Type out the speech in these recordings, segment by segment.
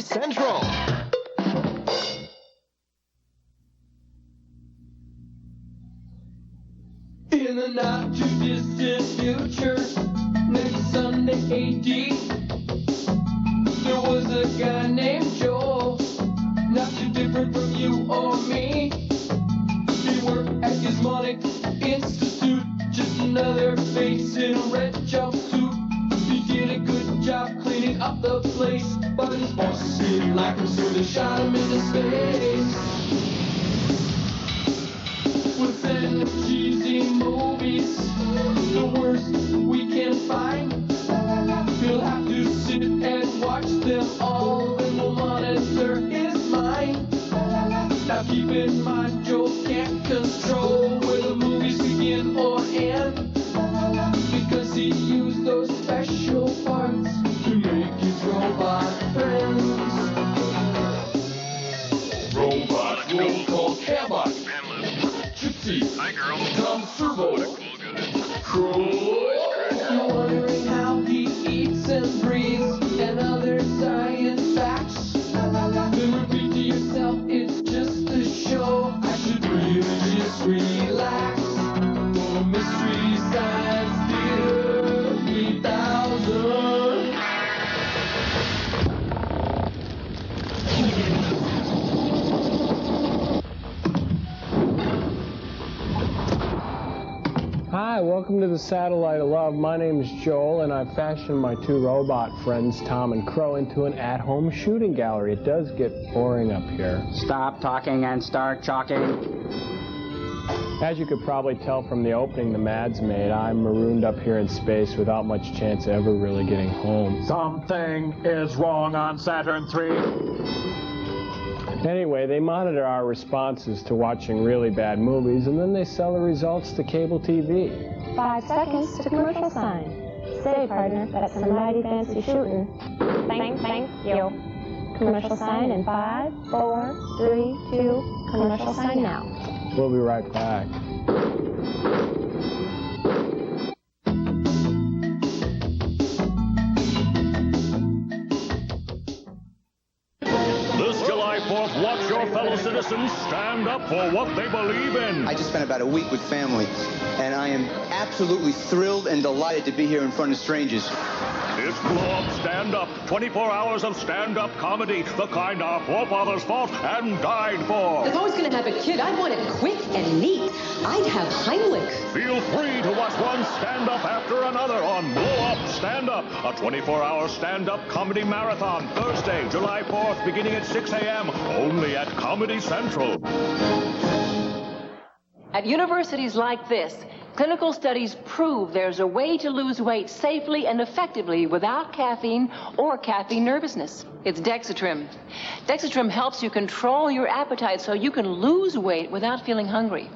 Central. In the not too distant future, next Sunday AD, there was a guy named Joel, not too different from you or me. He worked at Gizmonic Institute, just another face in a red jumpsuit. He did a good job cleaning up the place, but his bosses didn't like him, so they shot him into space. With them cheesy movies, the worst we can find. He'll have to sit and watch them all, and we'll monitor his mind. Now keep in mind, Joe can't control where the movies begin or end, because he used those special parts to make his robot friends. Robots roll called Cabot, Gypsy, Hi, girl. Tom Servo, Troy. You're wondering how he eats and breathes and other science facts. Then repeat to yourself, it's just a show. I should really just relax. For Mystery Science Theater 3000. Hi, welcome to the Satellite of Love. My name is Joel, and I've fashioned my two robot friends, Tom and Crow, into an at-home shooting gallery. It does get boring up here. Stop talking and start chalking. As you could probably tell from the opening the Mads made, I'm marooned up here in space without much chance of ever really getting home. Something is wrong on Saturn III. Anyway, they monitor our responses to watching really bad movies, and then they sell the results to cable TV. 5 seconds to commercial sign. Say, partner, that's some mighty fancy shooting. Thank you. Commercial sign in 5, 4, 3, 2, commercial sign now. We'll be right back. Watch your fellow citizens stand up for what they believe in. I just spent about a week with family, and I am absolutely thrilled and delighted to be here in front of strangers. It's Blob Stand Up, 24 hours of stand-up comedy, the kind our forefathers fought and died for. If I was going to have a kid, I'd want it quick and neat. I'd have Heimlich. Feel free to watch one stand-up after another on Blow Up Stand Up, a 24-hour stand-up comedy marathon, Thursday, July 4th, beginning at 6 a.m., only at Comedy Central. At universities like this, clinical studies prove there's a way to lose weight safely and effectively without caffeine or caffeine nervousness. It's Dexatrim. Dexatrim helps you control your appetite so you can lose weight without feeling hungry.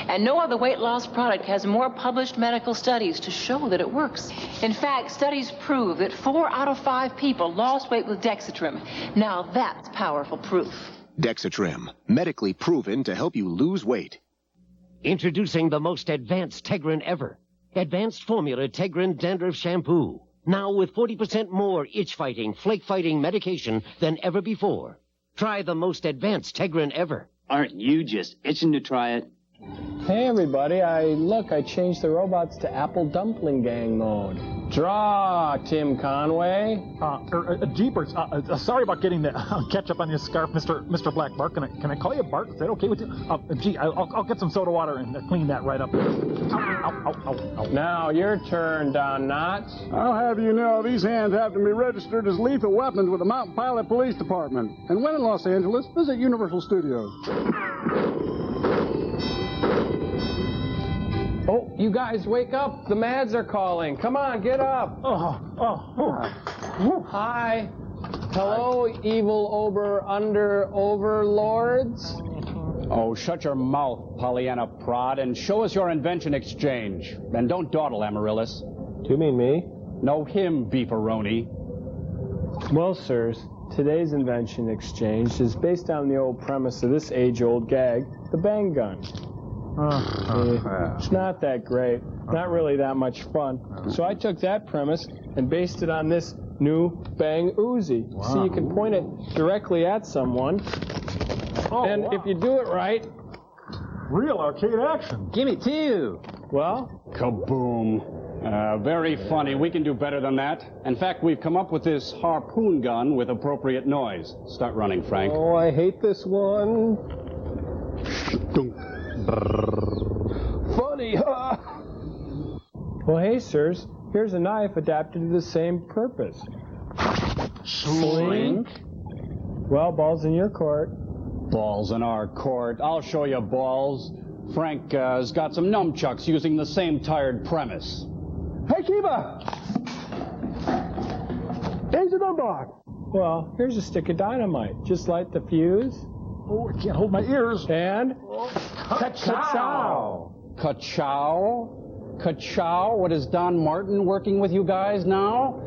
And no other weight loss product has more published medical studies to show that it works. In fact, studies prove that 4 out of 5 people lost weight with Dexatrim. Now that's powerful proof. Dexatrim, medically proven to help you lose weight. Introducing the most advanced Tegrin ever. Advanced Formula Tegrin Dandruff Shampoo. Now with 40% more itch-fighting, flake-fighting medication than ever before. Try the most advanced Tegrin ever. Aren't you just itching to try it? Hey everybody, I changed the robots to Apple Dumpling Gang mode. Draw, Tim Conway. Jeepers, sorry about getting the ketchup on your scarf, Mr. Black Bart. Can I call you Bart? Is that okay with you? Gee, I'll get some soda water and clean that right up. Ow. Now, your turn, Don Knotts. I'll have you know these hands have to be registered as lethal weapons with the Mountain Pilot Police Department. And when in Los Angeles, visit Universal Studios. Oh, you guys, wake up. The Mads are calling. Come on, get up. Hi. Hello, evil overlords. Oh, shut your mouth, Pollyanna Prod, and show us your invention exchange. And don't dawdle, Amaryllis. Do you mean me? No, him, Beefaroni. Well, sirs, today's invention exchange is based on the old premise of this age-old gag, the bang gun. It's not that great, Not really that much fun. So I took that premise and based it on this new Bang Uzi. Wow. See, you can point it directly at someone. And if you do it right... Real arcade action. Give me two. Well? Kaboom. Very funny. We can do better than that. In fact, we've come up with this harpoon gun with appropriate noise. Start running, Frank. Oh, I hate this one. Funny, huh? Well, hey, sirs. Here's a knife adapted to the same purpose. Slink? Well, ball's in your court. Balls in our court. I'll show you balls. Frank has got some nunchucks using the same tired premise. Hey, Kiva! Here's a number. Well, here's a stick of dynamite. Just light the fuse. Oh, I can't hold my ears. And... Ka-chow! Ka-chow? Ka-chow? What is Don Martin working with you guys now?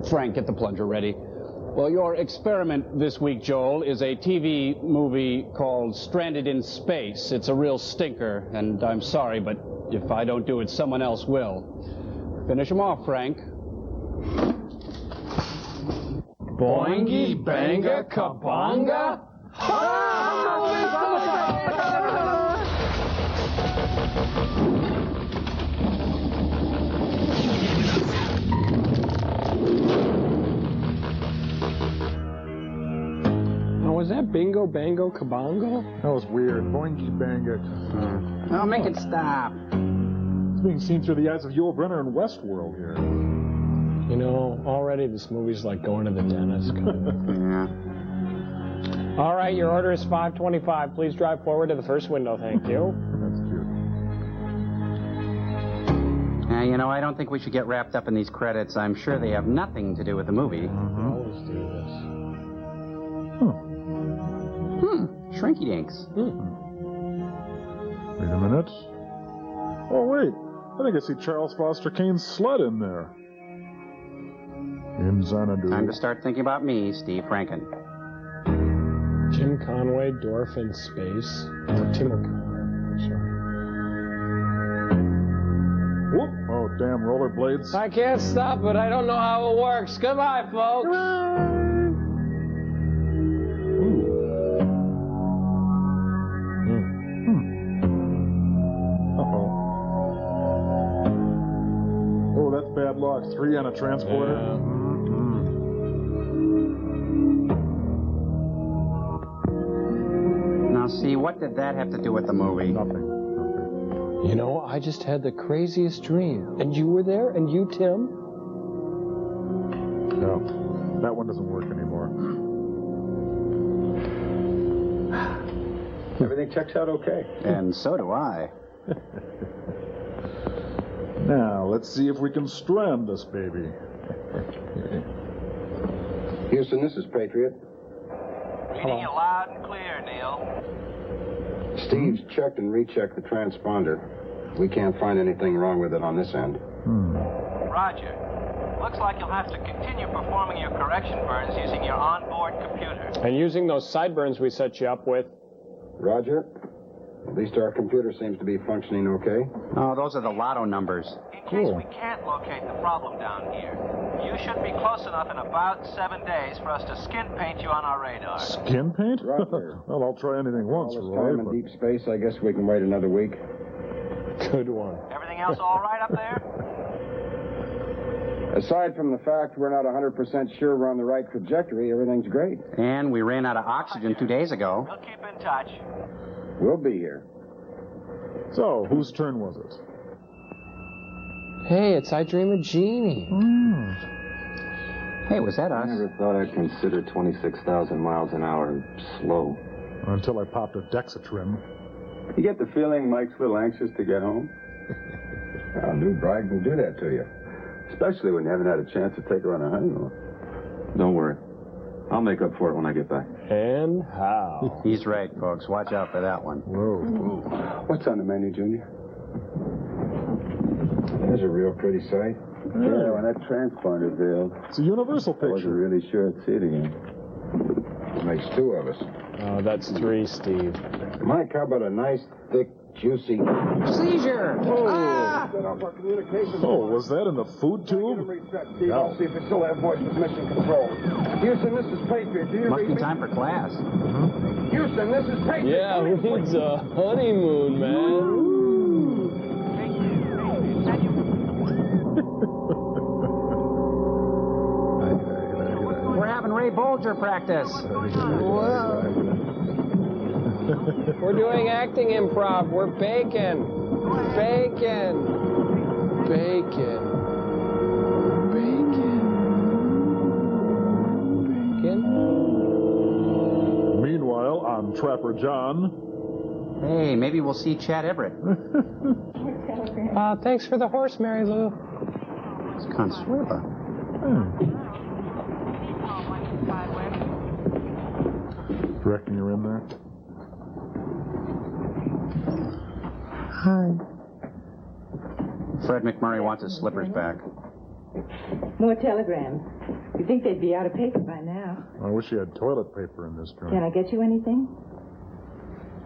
Frank, get the plunger ready. Well, your experiment this week, Joel, is a TV movie called Stranded in Space. It's a real stinker, and I'm sorry, but if I don't do it, someone else will. Finish him off, Frank. Boingy, banga, kabanga? Was that bingo, bango, kabongo? That was weird. Boingy banga. Oh, make it stop. It's being seen through the eyes of Yul Brynner in Westworld here. You know, already this movie's like going to the dentist. Yeah. All right, your order is 525. Please drive forward to the first window, thank you. That's cute. You know, I don't think we should get wrapped up in these credits. I'm sure they have nothing to do with the movie. Always do this. Shrinky dinks. Wait a minute. Oh, wait. I think I see Charles Foster Kane's sled in there. In Xanadu. Time to start thinking about me, Steve Franken. Jim Conway, Dorf in Space. Oh, Tim O'Connor. Sorry. Whoop. Oh, damn rollerblades. I can't stop it. I don't know how it works. Goodbye, folks. Bad luck. 3 on a transporter. Yeah. Now, see, what did that have to do with the movie? Nothing. You know, I just had the craziest dream. And you were there? And you, Tim? No. That one doesn't work anymore. Everything checks out okay. And so do I. Now, let's see if we can strand this baby. Houston, this is Patriot. Reading you loud and clear, Neil. Steve's checked and rechecked the transponder. We can't find anything wrong with it on this end. Roger. Looks like you'll have to continue performing your correction burns using your onboard computer. And using those sideburns we set you up with. Roger. At least our computer seems to be functioning okay. Oh, those are the lotto numbers. In case we can't locate the problem down here, you should be close enough in about 7 days for us to skin paint you on our radar. Skin paint? Roger. Well, I'll try anything once, All this Roy. time in deep space, I guess we can wait another week. Good one. Everything else all right up there? Aside from the fact we're not 100% sure we're on the right trajectory, everything's great. And we ran out of oxygen 2 days ago. We'll keep in touch. We'll be here. So, whose turn was it? Hey, it's I Dream of Jeannie. Hey, was that us? I never thought I'd consider 26,000 miles an hour slow. Until I popped a Dexatrim. You get the feeling Mike's a little anxious to get home? Well, new bride can do that to you. Especially when you haven't had a chance to take her on a honeymoon. Don't worry. I'll make up for it when I get back. And how? He's right, folks. Watch out for that one. Whoa. What's on the menu, Junior? There's a real pretty sight. Yeah, when that transponder failed. It's a universal picture. I wasn't really sure I'd see it again. It makes 2 of us. Oh, that's 3, Steve. Mike, how about a nice, thick Juicy. Seizure! Ah! Oh, was that in the food tube? I'll see if it still has voice with mission control. Houston, this is Patriot. Do you Must read be me? time for class. Houston, this is Patriot. Yeah, who needs a honeymoon, man? We're having Ray Bolger practice. We're doing acting improv. We're baking. Bacon. Bacon. Bacon. Bacon. Meanwhile, on Trapper John. Hey, maybe we'll see Chad Everett. Thanks for the horse, Mary Lou. It's Consuela. Reckon you're in there? Hi. Fred McMurray wants his slippers back. More telegrams. You'd think they'd be out of paper by now. I wish you had toilet paper in this Can joint. I get you anything?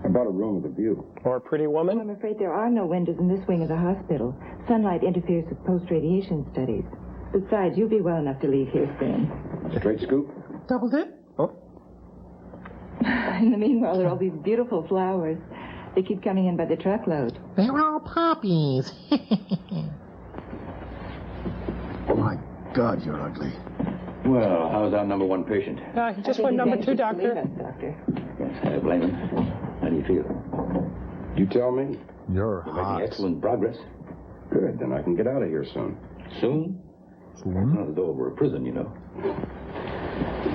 How about a room with a view? Or a pretty woman? I'm afraid there are no windows in this wing of the hospital. Sunlight interferes with post-radiation studies. Besides, you'll be well enough to leave here soon. Straight scoop? Double dip? Oh. In the meanwhile, there are all these beautiful flowers. They keep coming in by the truckload. They're all poppies. Oh, my God, you're ugly. Well, how's our number one patient? He just went number 2, Doctor. Doctor. Yes, I blame him. How do you feel? You tell me. You're You're hot. making excellent progress. Good, then I can get out of here soon. Soon? Not as though it were a prison, you know.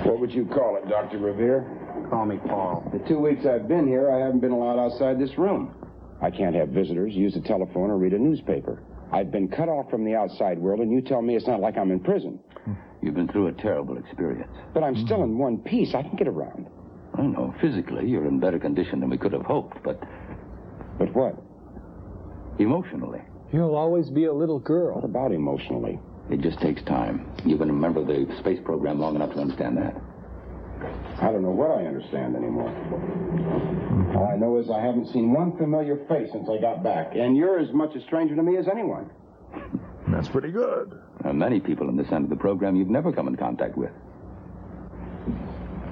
What would you call it, Dr. Revere? Call me Paul. The 2 weeks I've been here, I haven't been allowed outside this room. I can't have visitors, use a telephone, or read a newspaper. I've been cut off from the outside world, and you tell me it's not like I'm in prison. You've been through a terrible experience. But I'm still in one piece. I can get around. I know. Physically, you're in better condition than we could have hoped, but... But what? Emotionally. You'll always be a little girl. What about emotionally? It just takes time. You've been a member of the space program long enough to understand that. I don't know what I understand anymore. All I know is I haven't seen one familiar face since I got back, and you're as much a stranger to me as anyone. That's pretty good. There are many people in this end of the program you've never come in contact with.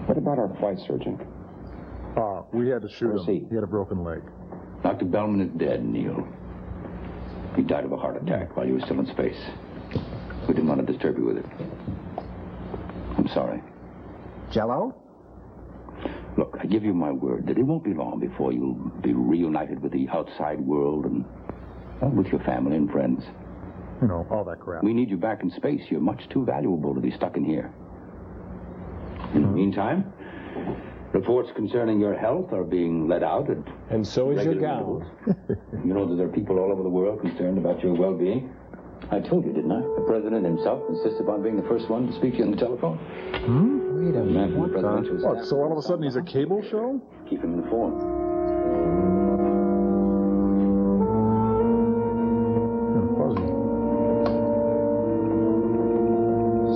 What about our flight surgeon? We had to shoot Where's him. He had a broken leg. Dr. Bellman is dead, Neil. He died of a heart attack while you were still in space. We didn't want to disturb you with it. I'm sorry. Jell-O? Look, I give you my word that it won't be long before you'll be reunited with the outside world and with your family and friends. You know, all that crap. We need you back in space. You're much too valuable to be stuck in here. In the meantime, reports concerning your health are being let out at And so is your regular gown. intervals. You know that there are people all over the world concerned about your well-being. I told you, didn't I? The president himself insists upon being the first one to speak to you on the telephone. Wait a minute. What, What, so all of a sudden he's a cable show? Keep him informed.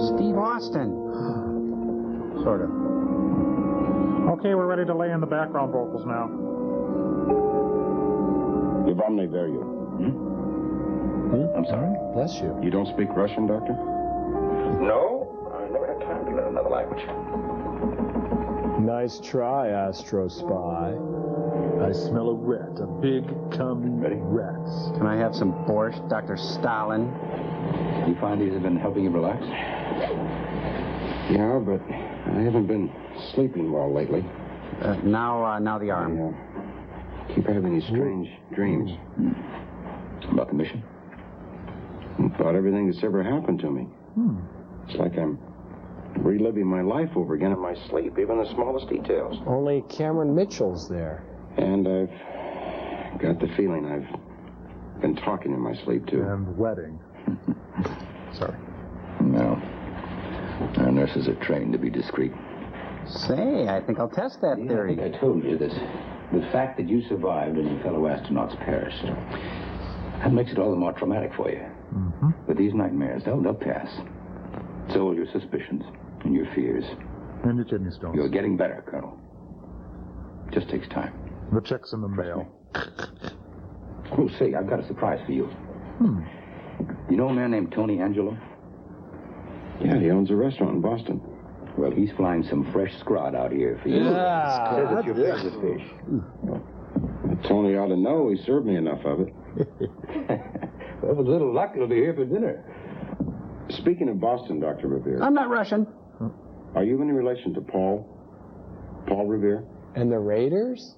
Steve Austin. Sort of. Okay, we're ready to lay in the background vocals now. Wie вам не верю. I'm sorry? Bless you. You don't speak Russian, Doctor? No, I never had time to learn another language. Nice try, Astro Spy. I smell a rat, a big, coming rat. Can I have some borscht, Dr. Stalin? You find these have been helping you relax? Yeah, but I haven't been sleeping well lately. Now the arm. I keep having these strange dreams. About the mission? About everything that's ever happened to me. It's like I'm reliving my life over again in my sleep, even the smallest details. Only Cameron Mitchell's there. And I've got the feeling I've been talking in my sleep, too. And wedding. Sorry. No. Our nurses are trained to be discreet. Say, I think I'll test that theory. I told you this. The fact that you survived and your fellow astronauts perished, that makes it all the more traumatic for you. But these nightmares, they'll pass. So will your suspicions and your fears. And your kidney stones. You're getting better, Colonel. Just takes time. The check's in the mail. Oh, say, I've got a surprise for you. You know a man named Tony Angelo? Yeah, he owns a restaurant in Boston. Well, he's flying some fresh scrod out here for you. Yeah. Says it's your favorite fish. Tony ought to know. He served me enough of it. Well, with a little luck, it'll be here for dinner. Speaking of Boston, Dr. Revere. I'm not Russian. Are you any relation to Paul Revere? And the Raiders?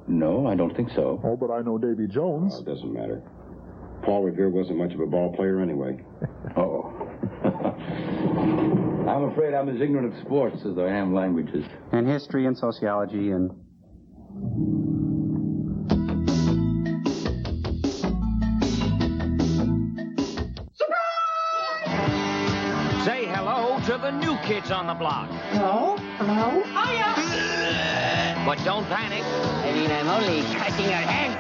No, I don't think so. Oh, but I know Davy Jones. Oh, it doesn't matter. Paul Revere wasn't much of a ball player anyway. Oh. I'm afraid I'm as ignorant of sports as I am languages. And history and sociology and... Say hello to the new kids on the block. Hello? Hello? Hiya! But don't panic. I mean, I'm only cutting your head.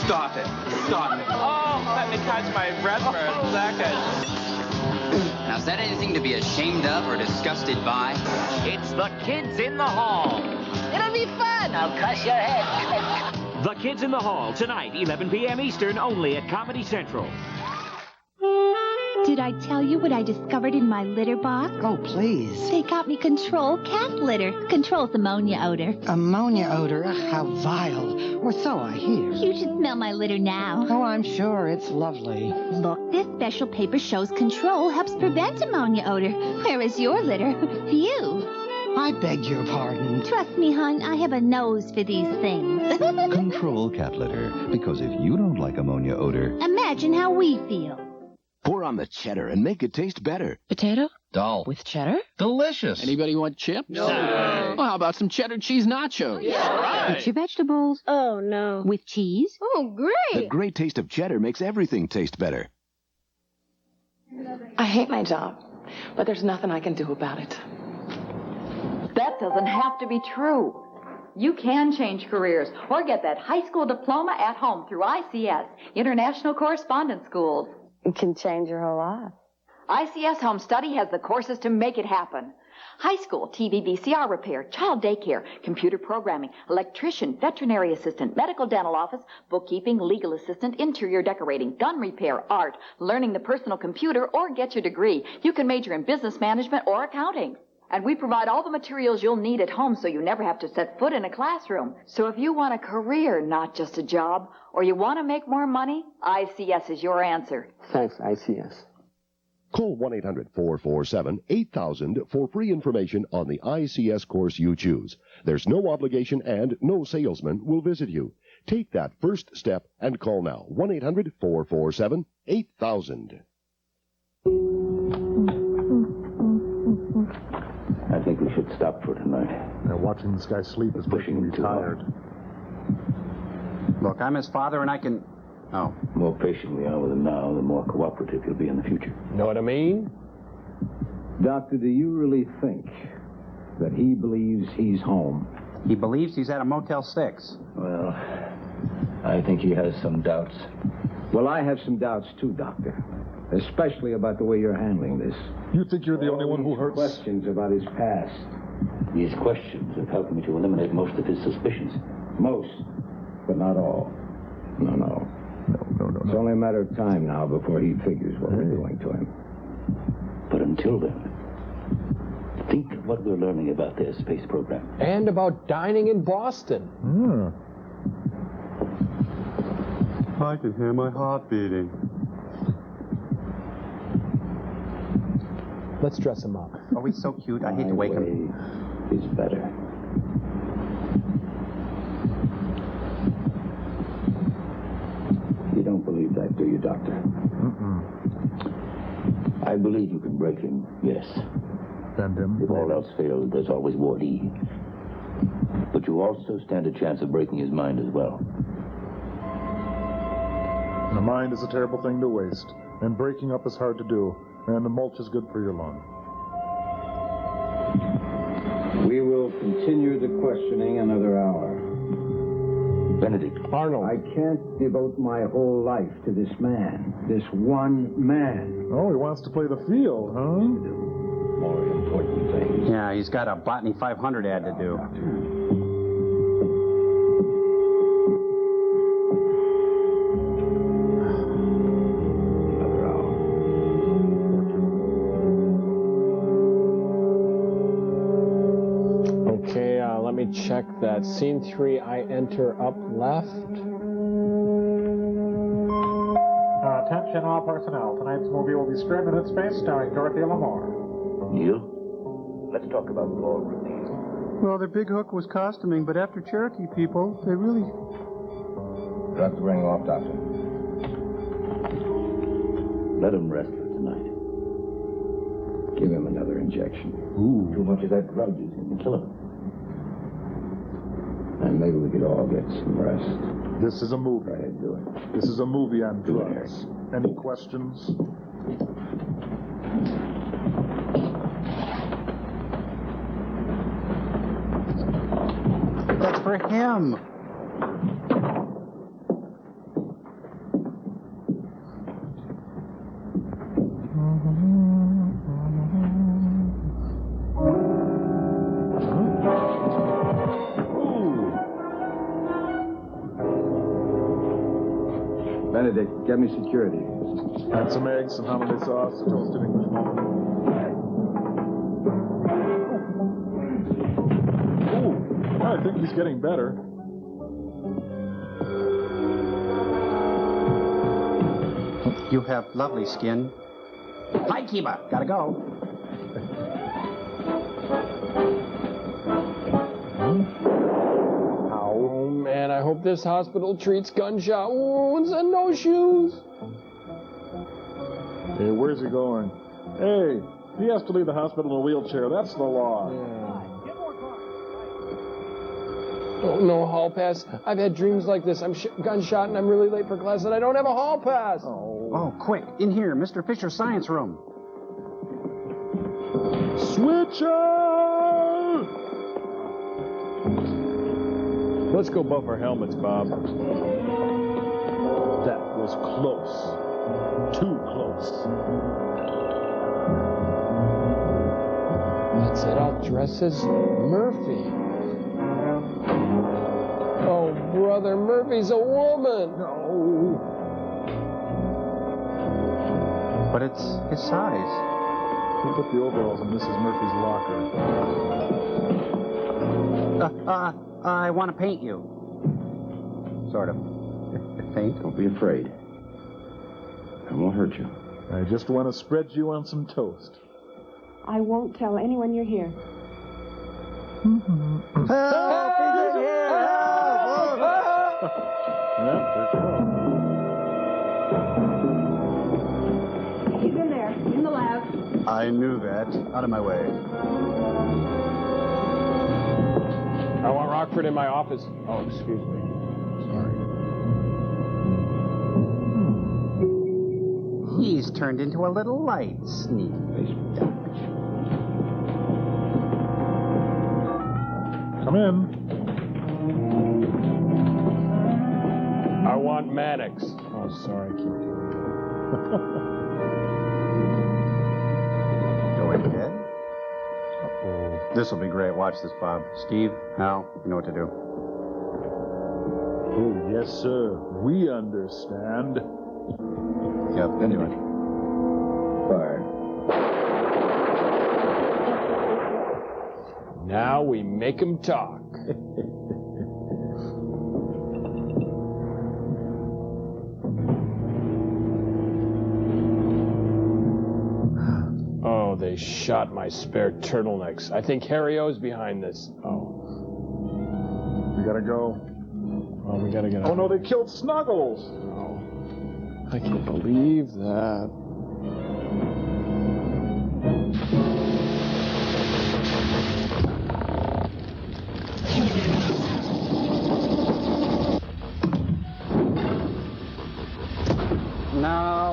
Stop it. Stop it. Oh, let me catch my breath for a second. Now, is that anything to be ashamed of or disgusted by? It's the Kids in the Hall. It'll be fun. I'll crush your head. The Kids in the Hall, tonight, 11 p.m. Eastern, only at Comedy Central. Did I tell you what I discovered in my litter box? Oh, please. They got me Control cat litter. Controls ammonia odor. Ammonia odor? How vile. Or so I hear. You should smell my litter now. Oh, I'm sure. It's lovely. Look, this special paper shows Control helps prevent ammonia odor. Where is your litter? Phew. I beg your pardon. Trust me, hon, I have a nose for these things. Control cat litter, because if you don't like ammonia odor... Imagine how we feel. Pour on the cheddar and make it taste better. Potato? Dull. With cheddar? Delicious. Anybody want chips? No. Well, how about some cheddar cheese nachos? Yeah, right. Get your vegetables. Oh, no. With cheese? Oh, great. The great taste of cheddar makes everything taste better. I hate my job, but there's nothing I can do about it. That doesn't have to be true. You can change careers or get that high school diploma at home through ICS, International Correspondence Schools. It can change your whole life. ICS Home Study has the courses to make it happen. High school, TV VCR repair, child daycare, computer programming, electrician, veterinary assistant, medical dental office, bookkeeping, legal assistant, interior decorating, gun repair, art, learning the personal computer, or get your degree. You can major in business management or accounting. And we provide all the materials you'll need at home so you never have to set foot in a classroom. So if you want a career, not just a job, or you want to make more money, ICS is your answer. Thanks, ICS. Call 1-800-447-8000 for free information on the ICS course you choose. There's no obligation and no salesman will visit you. Take that first step and call now. 1-800-447-8000. I think we should stop for tonight. Watching this guy sleep is making me tired. Look, I'm his father and I can... Oh. The more patient we are with him now, the more cooperative he'll be in the future. Know what I mean? Doctor, do you really think that he believes he's home? He believes he's at a Motel 6. Well, I think he has some doubts. Well, I have some doubts too, Doctor. Especially about the way you're handling this. You think you're the only one who hurts? Questions about his past. These questions have helped me to eliminate most of his suspicions. Most, but not all. No. It's only a matter of time now before he figures what we're doing to him. But until then, think of what we're learning about their space program. And about dining in Boston. I can hear my heart beating. Let's dress him up. Oh, he's so cute. I hate to wake him. Is better. You don't believe that, do you, Doctor? I believe you can break him, yes. Bend him. If all else fails, there's always Ward E. But you also stand a chance of breaking his mind as well. The mind is a terrible thing to waste, and breaking up is hard to do, and the mulch is good for your lung. We will continue the questioning another hour. Benedict. Arnold. I can't devote my whole life to this man. This one man. Oh, he wants to play the field, huh? More important things. Yeah, he's got a Botany 500 ad to do. me check that. Scene 3, I enter up left. Attention all personnel. Tonight's movie will be Stranded in Space, starring Dorothy Lamour. Neil, let's talk about ballroom. Well, their big hook was costuming, but after Cherokee people, they really... You'll have to bring him off, Doctor. Let him rest for tonight. Give him another injection. Ooh. Too much of that drug is going to kill him. And maybe we could all get some rest. This is a movie. Go ahead, do it. This is a movie on drugs. Any questions? That's for him. Benedict, get me security. And some eggs, some holiday sauce, a toasted English muffin. Ooh, I think he's getting better. You have lovely skin. Hi, Kiba. Gotta go. Oh, man, I hope this hospital treats gunshot wounds and no shoes. Hey, where's he going? Hey, he has to leave the hospital in a wheelchair. That's the law. Oh, no hall pass. I've had dreams like this. I'm gunshot and I'm really late for class and I don't have a hall pass. Oh, quick. In here, Mr. Fisher's science room. Switcher! Let's go buff our helmets, Bob. That was close. Too close. That's it. I'll dress as Murphy. Oh, brother, Murphy's a woman. No. But it's his size. He put the overalls in Mrs. Murphy's locker. I want to paint you. Sort of. Paint? Don't be afraid. I won't hurt you. I just want to spread you on some toast. I won't tell anyone you're here. Help! He's in here! Help! Yeah, there you go. He's in there, in the lab. I knew that. Out of my way. I want Rockford in my office. Oh, excuse me. Sorry. He's turned into a little light. Sneaky dodge. Come in. I want Maddox. Oh, sorry, I keep doing Go ahead. Uh-oh. This will be great. Watch this, Bob. Steve, Hal, you know what to do. Oh, yes, sir. We understand. Yep, anyway. Fire. Now we make him talk. Oh, they shot my spare turtlenecks. I think Harry O's behind this. Oh. We gotta go. Oh, we gotta get out. Oh, no, they killed Snuggles. Oh. I can't believe that.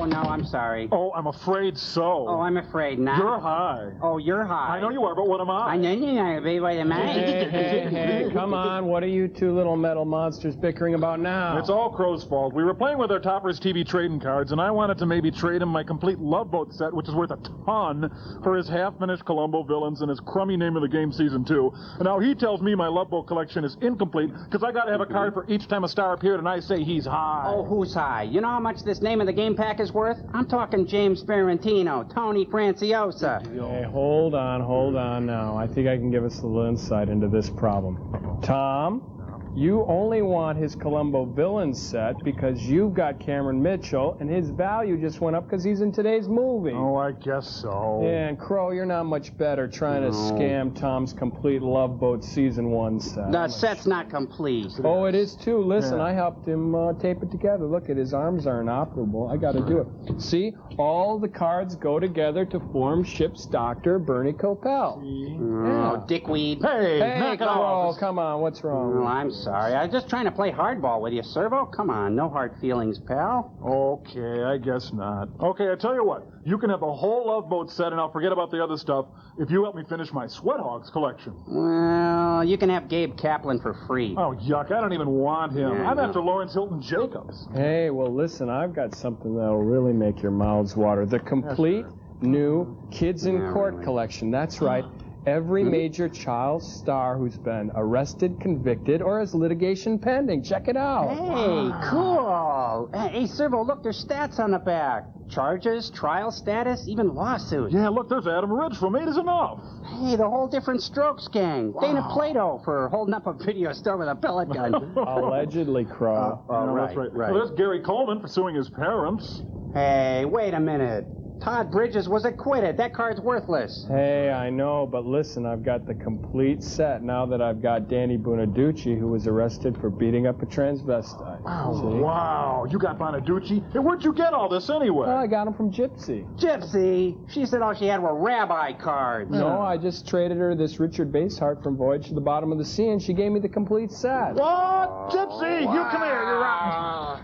No, I'm sorry. Oh, I'm afraid so. Oh, I'm afraid not. You're high. Oh, you're high. I know you are, but what am I? I know you're not. Wait a minute. Hey, come on. What are you two little metal monsters bickering about now? It's all Crow's fault. We were playing with our Toppers TV trading cards, and I wanted to maybe trade him my complete Love Boat set, which is worth a ton, for his half-finished Columbo villains and his crummy Name of the Game Season 2. And now he tells me my Love Boat collection is incomplete because I got to have a card for each time a star appeared, and I say he's high. Oh, who's high? You know how much this Name of the Game pack is worth? I'm talking talking James Ferrantino, Tony Franciosa. Hey, hold on now. I think I can give us a little insight into this problem. Tom, you only want his Columbo villain set because you've got Cameron Mitchell, and his value just went up because he's in today's movie. Oh, I guess so. Yeah, and Crow, you're not much better trying to scam Tom's complete Love Boat Season 1 set. The set's not complete. Oh, it is too. Listen, I helped him tape it together. Look, his arms are inoperable. I got to do it. See, all the cards go together to form Ship's Doctor, Bernie Coppell. Oh, dickweed. Hey, Crow, come on, what's wrong? Oh, I'm sorry. I was just trying to play hardball with you, Servo. Come on, no hard feelings, pal. Okay, I guess not. Okay, I tell you what. You can have the whole Love Boat set, and I'll forget about the other stuff if you help me finish my Sweat Hogs collection. Well, you can have Gabe Kaplan for free. Oh, yuck. I don't even want him. Yeah, I'm no. after Lawrence Hilton Jacobs. Hey, well, listen, I've got something that'll really make your mouths water. The complete new Kids in Court collection. That's right. Every major child star who's been arrested, convicted, or has litigation pending. Check it out. Hey, cool. Hey, Servo, look, there's stats on the back. Charges, trial status, even lawsuits. Yeah, look, there's Adam Ridge from 8 is Enough. Hey, the whole Different Strokes gang. Wow. Dana Plato for holding up a video store with a pellet gun. Allegedly, Crow. That's right. Well, there's Gary Coleman for suing his parents. Hey, wait a minute. Todd Bridges was acquitted. That card's worthless. Hey, I know, but listen, I've got the complete set now that I've got Danny Bonaducci, who was arrested for beating up a transvestite. Wow, you got Bonaducci? Hey, where'd you get all this anyway? Well, I got him from Gypsy. Gypsy? She said all she had were rabbi cards. No, I just traded her this Richard Basehart from Voyage to the Bottom of the Sea, and she gave me the complete set. What? Gypsy, you come here, you're out.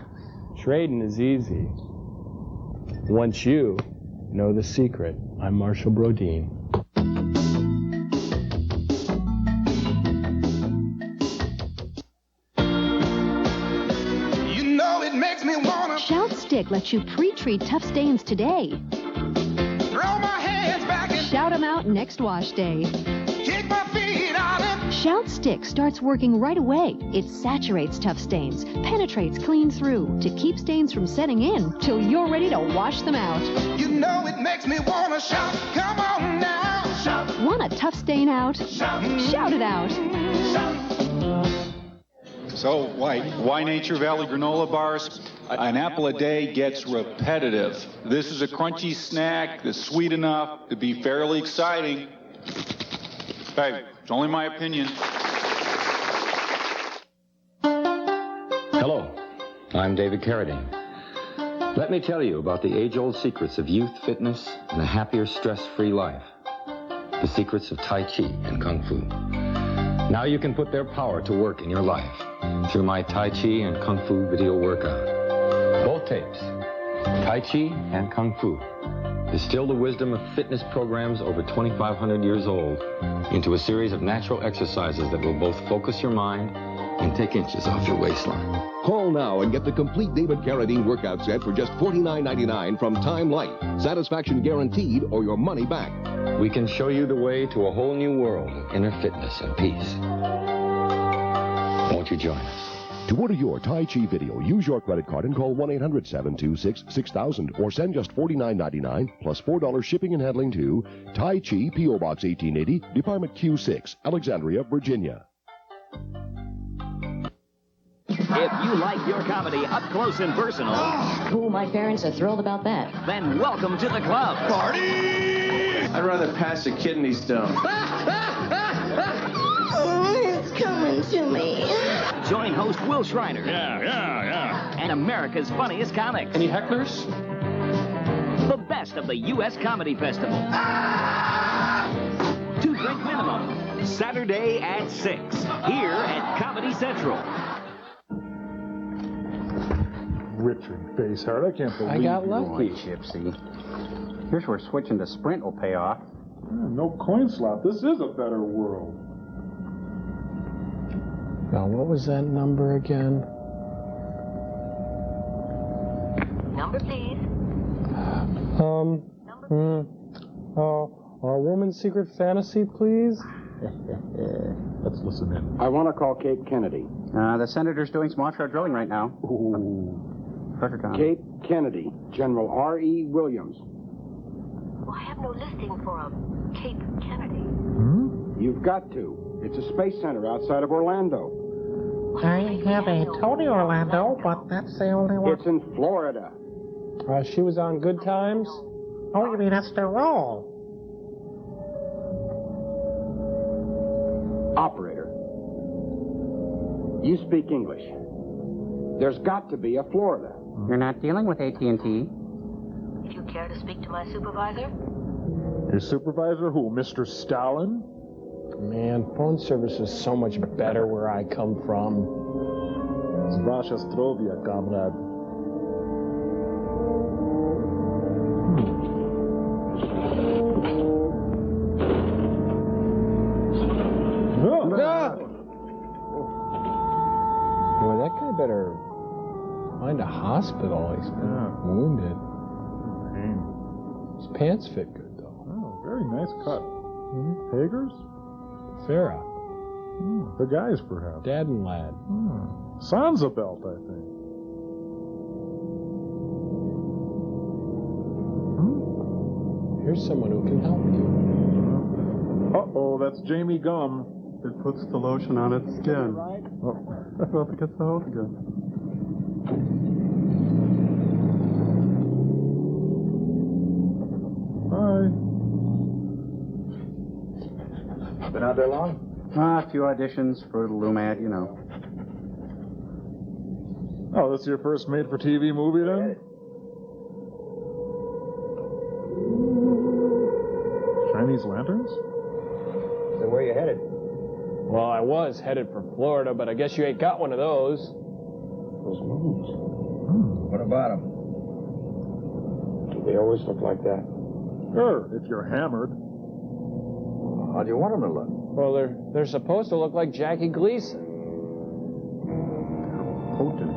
Trading is easy. Once you know the secret. I'm Marshall Brodeen. You know it makes me wanna Shout Stick lets you pre-treat tough stains today. throw my hands back and Shout them out next wash day. kick my feet out and Shout Stick starts working right away. It saturates tough stains, penetrates clean through to keep stains from setting in till you're ready to wash them out. you know it makes me wanna shout. Come on now, shout. Want a tough stain out? Shout it out. So, why Nature Valley granola bars? An apple a day gets repetitive. This is a crunchy snack that's sweet enough to be fairly exciting. Hey, it's only my opinion. Hello, I'm David Carradine. Let me tell you about the age-old secrets of youth, fitness, and a happier, stress-free life. The secrets of Tai Chi and Kung Fu. Now you can put their power to work in your life through my Tai Chi and Kung Fu video workout. Both tapes, Tai Chi and Kung Fu, distill the wisdom of fitness programs over 2,500 years old into a series of natural exercises that will both focus your mind and take inches off your waistline. Call now and get the complete David Carradine workout set for just $49.99 from Time Life. Satisfaction guaranteed or your money back. We can show you the way to a whole new world of inner fitness and peace. Won't you join us? To order your Tai Chi video, use your credit card and call 1-800-726-6000 or send just $49.99 plus $4 shipping and handling to Tai Chi, P.O. Box 1880, Department Q6, Alexandria, Virginia. If you like your comedy up close and personal, Cool, my parents are thrilled about that. then welcome to the club. I'd rather pass a kidney stone. Oh, it's coming to me. Join host Will Schreiner. And America's funniest comics. Any hecklers? The best of the U.S. Comedy Festival. 2-drink minimum. Saturday at 6. Here at Comedy Central. Richard Basehart, I can't believe I got you. lucky, Gypsy. Here's where switching to Sprint will pay off. No coin slot. This is a better world. Now, what was that number again? Number, please. A woman's secret fantasy, please? Let's listen in. I want to call Cape Kennedy. The senator's doing some offshore drilling right now. Ooh. Pentagon. Cape Kennedy, General R.E. Williams. Well, I have no listing for a Cape Kennedy. You've got to. It's a space center outside of Orlando. I have a Tony Orlando, but that's the only one. It's in Florida. She was on Good Times? Oh, you mean Esther Roll? Operator. You speak English. There's got to be a Florida. You're not dealing with AT&T. If you care to speak to my supervisor? Your supervisor who, Mr. Stalin? Man, phone service is so much better where I come from. Zvasha Strovia, comrade. Boy, that guy better find a hospital. He's been wounded. His pants fit good, though. Oh, very nice cut. Hager's? Farah. The guys, perhaps. Dad and lad. Sansa belt, I think. Here's someone who can help you. Uh-oh, that's Jamie Gum. It puts the lotion on its skin. Oh. Well, it gets the hose again. Bye. Been out there long? A few auditions for the Lumad, you know. Oh, this is your first made-for-TV movie, then? Chinese lanterns? So where are you headed? Well, I was headed for Florida, but I guess you ain't got one of those. Those moons. What about them? Do they always look like that? Sure, if you're hammered. How do you want them to look? Well, they're supposed to look like Jackie Gleason. Potent.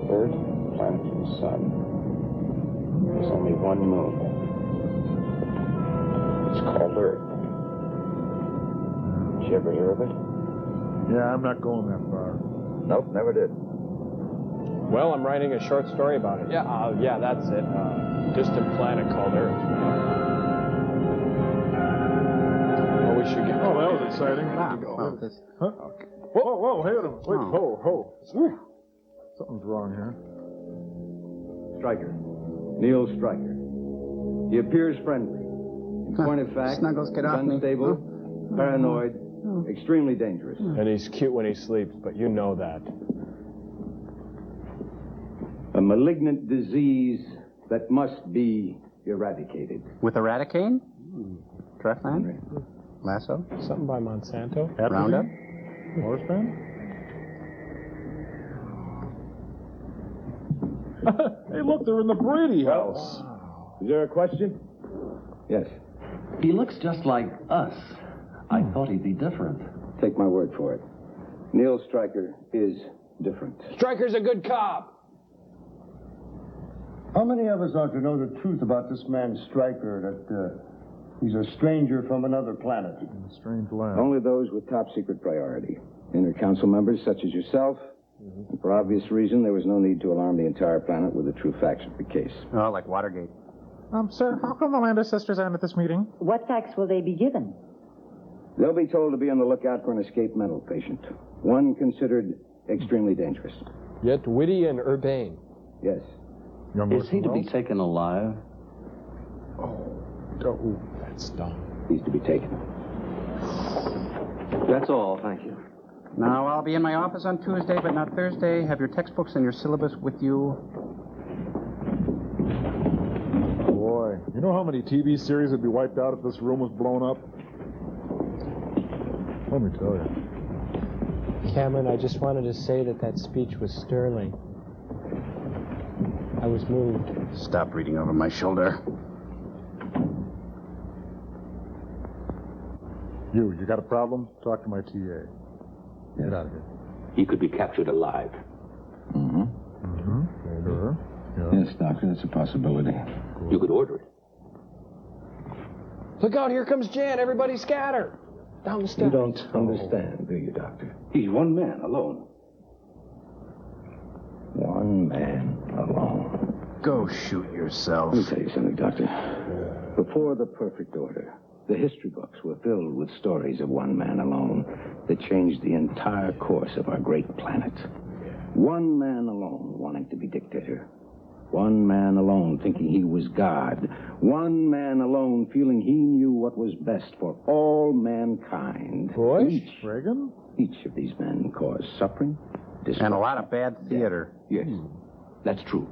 Third planet from the sun. There's only one moon. It's called Earth. Did you ever hear of it? Yeah, I'm not going that far. Nope, never did. Well, I'm writing a short story about it. Yeah, that's it. Distant planet called Earth. Well, we should get. Oh, that was exciting. Huh? Whoa, hey, wait, ho. Something's wrong here. Stryker. Neil Stryker. He appears friendly. In point of fact, Snuggles, get off me. unstable, paranoid, extremely dangerous. And he's cute when he sleeps, but you know that. A malignant disease that must be eradicated. With Eradicane? Treflan? Lasso? Something by Monsanto? Roundup? Morphine? Hey, look, they're in the Brady house. Is there a question? Yes. He looks just like us. I thought he'd be different. Take my word for it. Neil Stryker is different. Stryker's a good cop. How many of us ought to know the truth about this man Stryker, that he's a stranger from another planet? A strange land. Only those with top secret priority. Inner council members such as yourself. And for obvious reason, there was no need to alarm the entire planet with the true facts of the case. Oh, like Watergate. Sir, how come the Landis sisters aren't at this meeting? What facts will they be given? They'll be told to be on the lookout for an escaped mental patient. One considered extremely dangerous. Yet witty and urbane. Yes. Is he to be taken alive? Oh, that's dumb. He's to be taken. That's all, thank you. Now, I'll be in my office on Tuesday, but not Thursday. Have your textbooks and your syllabus with you. Boy, you know how many TV series would be wiped out if this room was blown up? Let me tell you. Cameron, I just wanted to say that speech was sterling. I was moved. Stop reading over my shoulder. You got a problem? Talk to my TA. Get out of here. He could be captured alive. Sure. Yeah. Yes, Doctor, that's a possibility. Cool. You could order it. Look out, here comes Jan. Everybody scatter. Down the steps. You don't understand, do you, Doctor? He's one man alone. One man alone. Go shoot yourself. Let me tell you something, Doctor. Before the perfect order, the history books were filled with stories of one man alone that changed the entire course of our great planet. One man alone wanting to be dictator. One man alone thinking he was God. One man alone feeling he knew what was best for all mankind. Bush? Reagan? Each of these men caused suffering, and a lot of bad theater. Yes, that's true.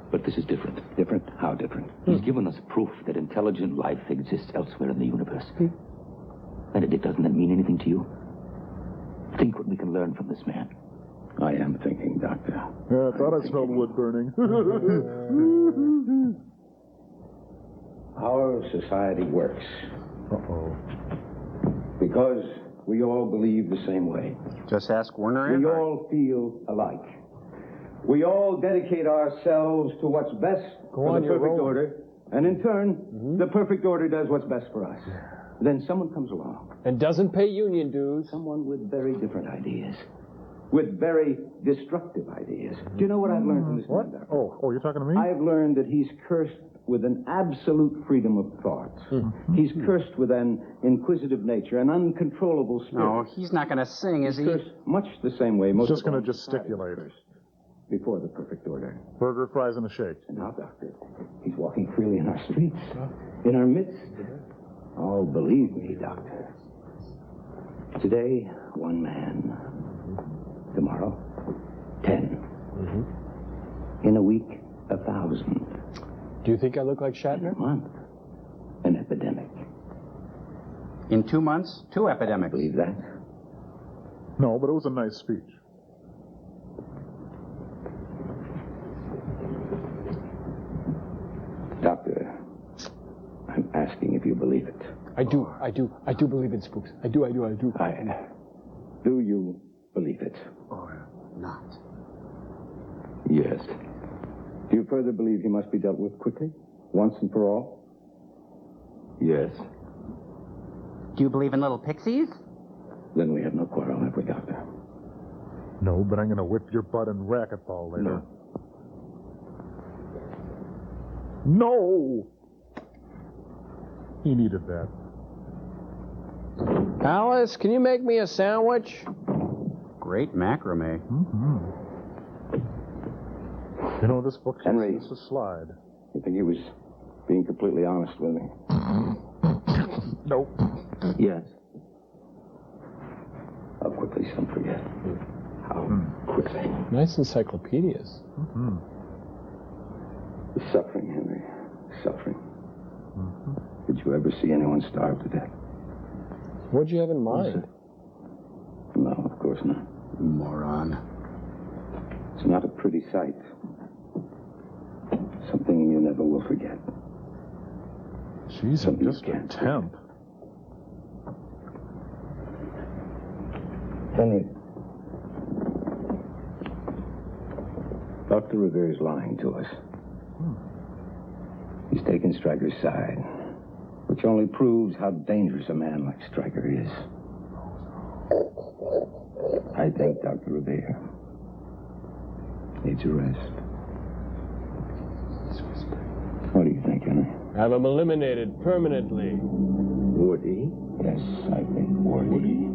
But this is different. Different? How different? He's given us proof that intelligent life exists elsewhere in the universe. Benedict, doesn't that mean anything to you? Think what we can learn from this man. I am thinking, Doctor. Yeah, I thought I smelled wood burning. Our society works. Uh-oh. Because we all believe the same way. Just ask Werner. We all feel alike. We all dedicate ourselves to what's best for the perfect order, and in turn, the perfect order does what's best for us. Then someone comes along. And doesn't pay union dues. Someone with very different ideas. With very destructive ideas. Do you know what I've learned from this man, Doctor? Oh, you're talking to me? I've learned that he's cursed with an absolute freedom of thought. He's cursed with an inquisitive nature, an uncontrollable spirit. No, he's not going to sing, is he? He's cursed much the same way most He's just of going to gesticulate. Before the perfect order. Burger, fries, and a shake. And now, Doctor, he's walking freely in our streets, in our midst. Oh, believe me, Doctor. Today, one man. Tomorrow, 10. In a week, 1,000. Do you think I look like Shatner? In a month, an epidemic. In 2 months, 2 epidemics. Believe that? No, but it was a nice speech. Doctor, I'm asking if you believe it. I do believe in spooks. I do. Do you believe it? Or not? Yes. Do you further believe he must be dealt with quickly, once and for all? Yes. Do you believe in little pixies? Then we have no quarrel, have we, Doctor? No, but I'm going to whip your butt in racquetball later. No! He needed that. Alice, can you make me a sandwich? Great macrame. You know, this book Henry, is a slide. You think he was being completely honest with me? Nope. Yes. How quickly some forget. How quickly. Nice encyclopedias. The suffering, Henry. Suffering. Did you ever see anyone starve to death? What'd you have in mind? No, of course not. Moron. It's not a pretty sight. Something you never will forget. Jeez, I'm just a temp. Henry. Dr. Revere's lying to us. He's taken Stryker's side, which only proves how dangerous a man like Stryker is. I think Dr. Revere needs a rest. What do you think, Henry? Have him eliminated permanently. Woody? Yes, I think Woody.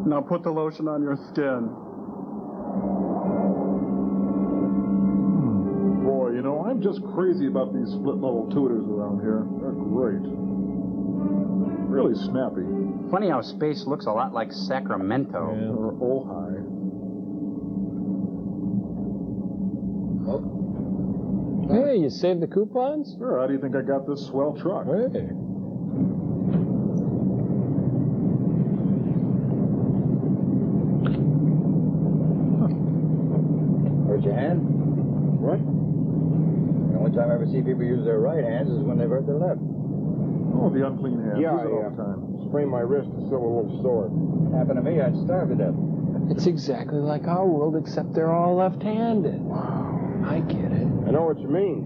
Now put the lotion on your skin. Boy, you know, I'm just crazy about these split-level tutors around here. They're great. Really snappy. Funny how space looks a lot like Sacramento. Or Ojai. Hey, you saved the coupons? Sure, how do you think I got this swell truck? Hey. Hurt your hand? What? The only time I ever see people use their right hands is when they've hurt their left. Oh, the unclean hand. Yeah, Use it all the time. Sprained my wrist, it's still a little sore. Happened to me, I'd starve to death. It's exactly like our world, except they're all left-handed. Wow. I get it. I know what you mean.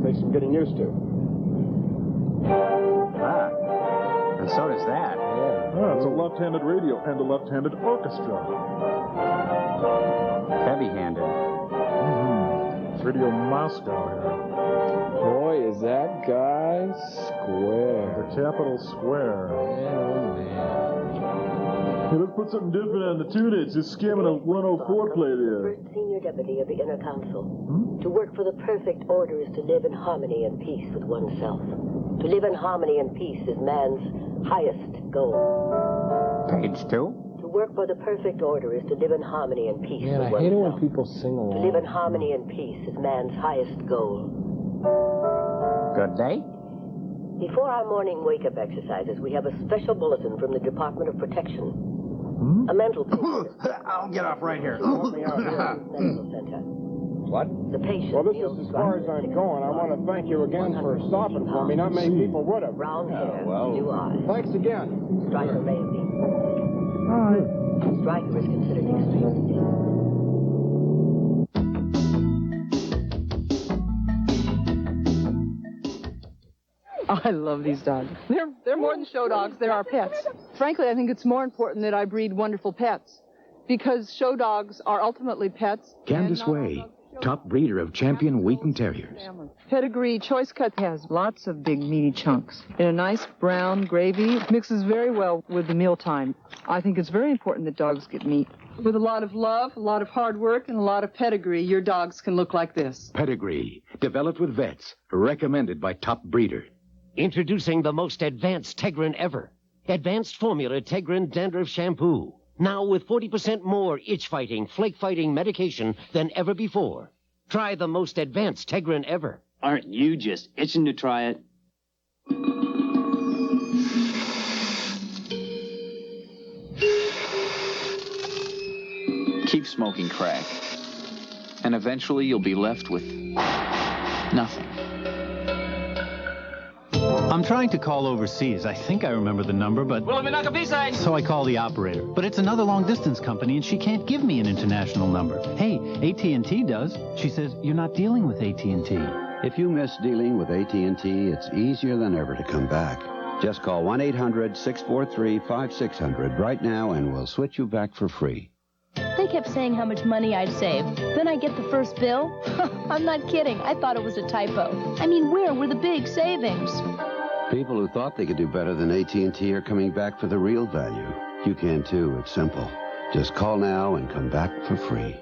Takes some getting used to. And so does that. Yeah, it's a left-handed radio and a left-handed orchestra. Heavy-handed. It's Radio Moscow here. Boy, is that guy square. The Capitol Square. Man, oh man. Hey, let's put something different on the tune-ins. Just scamming a 104 play there. First senior deputy of the Inner Council. To work for the perfect order is to live in harmony and peace with oneself. To live in harmony and peace is man's highest goal. Page 2. To work for the perfect order is to live in harmony and peace Man, with I hate it when oneself. people sing To along. live in harmony and peace is man's highest goal. Good day. Before our morning wake-up exercises, we have a special bulletin from the Department of Protection. A mental patient. I'll get off right here. Medical center. What? The patient. Well, this is as far as I'm going. I want to thank you again for stopping for me. Not many people would have. Brown hair, blue eyes. Thanks again. Stryker may have been. All right. Stryker is considered extremely dangerous. I love these dogs. They're more than show dogs. They're our pets. Frankly, I think it's more important that I breed wonderful pets because show dogs are ultimately pets. Candace Way, top breeder of champion Wheaton Terriers. Pedigree Choice Cut has lots of big, meaty chunks. In a nice brown gravy, it mixes very well with the mealtime. I think it's very important that dogs get meat. With a lot of love, a lot of hard work, and a lot of pedigree, your dogs can look like this. Pedigree, developed with vets, recommended by top breeder. Introducing the most advanced Tegrin ever. Advanced formula Tegrin Dandruff Shampoo. Now with 40% more itch-fighting, flake-fighting medication than ever before. Try the most advanced Tegrin ever. Aren't you just itching to try it? Keep smoking crack. And eventually you'll be left with nothing. I'm trying to call overseas. I think I remember the number, but... So I call the operator. But it's another long-distance company, and she can't give me an international number. Hey, AT&T does. She says, you're not dealing with AT&T. If you miss dealing with AT&T, it's easier than ever to come back. Just call 1-800-643-5600 right now, and we'll switch you back for free. They kept saying how much money I'd save. Then I get the first bill. I'm not kidding. I thought it was a typo. I mean, where were the big savings? People who thought they could do better than AT&T are coming back for the real value. You can too. It's simple. Just call now and come back for free.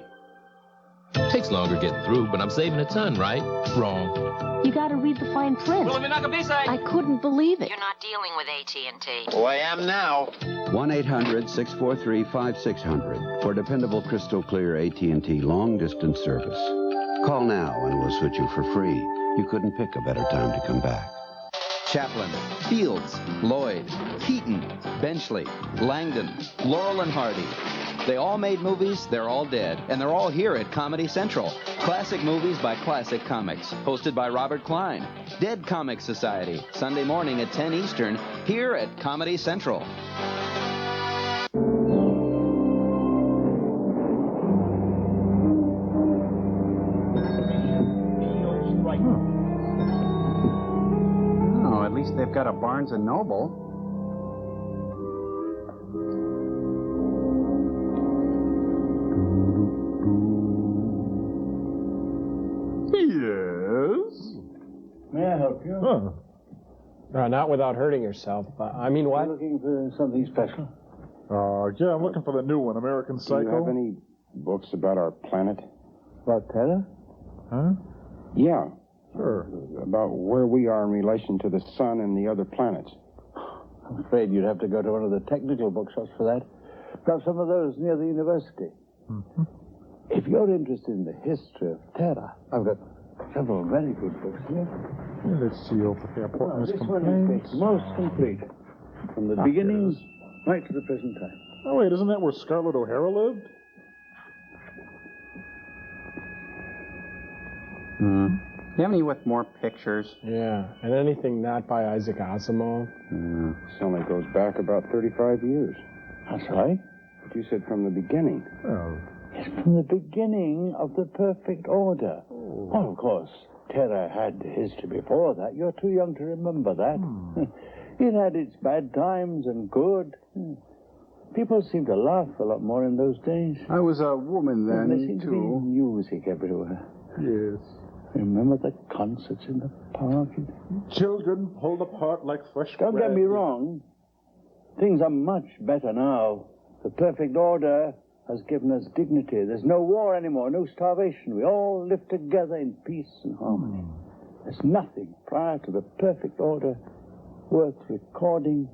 Takes longer getting through, but I'm saving a ton, right? Wrong. You got to read the fine print. I couldn't believe it. You're not dealing with AT&T. Oh, I am now. 1-800-643-5600 for dependable crystal clear AT&T long-distance service. Call now and we'll switch you for free. You couldn't pick a better time to come back. Chaplin, Fields, Lloyd, Keaton, Benchley, Langdon, Laurel and Hardy. They all made movies, they're all dead, and they're all here at Comedy Central. Classic movies by Classic Comics, hosted by Robert Klein. Dead Comics Society, Sunday morning at 10 Eastern, here at Comedy Central. Oh, at least they've got a Barnes & Noble. Yes? May I help you? Huh. Not without hurting yourself. I mean, what? You're looking for something special? Yeah, I'm looking for the new one, American Psycho. Do you have any books about our planet? About Terra? Huh? Yeah. Sure. About where we are in relation to the sun and the other planets. I'm afraid you'd have to go to one of the technical bookshops for that. Got some of those near the university. Mm-hmm. If you're interested in the history of Terra, I've got several very good books here. Let's see over here. Portman's This one Complaints. is most complete. From the beginning right to the present time. Oh, wait, isn't that where Scarlett O'Hara lived? Do you have any with more pictures? Yeah, and anything not by Isaac Asimov? This only goes back about 35 years. That's right. But you said from the beginning. Oh. It's from the beginning of the perfect order. Oh, of course, Terra had history before that. You're too young to remember that. It had its bad times and good. People seemed to laugh a lot more in those days. I was a woman then, there seemed to be music everywhere. Yes. Remember the concerts in the park? Children pulled apart like fresh bread. Don't get me wrong. Things are much better now. The perfect order has given us dignity. There's no war anymore, no starvation. We all live together in peace and harmony. There's nothing prior to the perfect order worth recording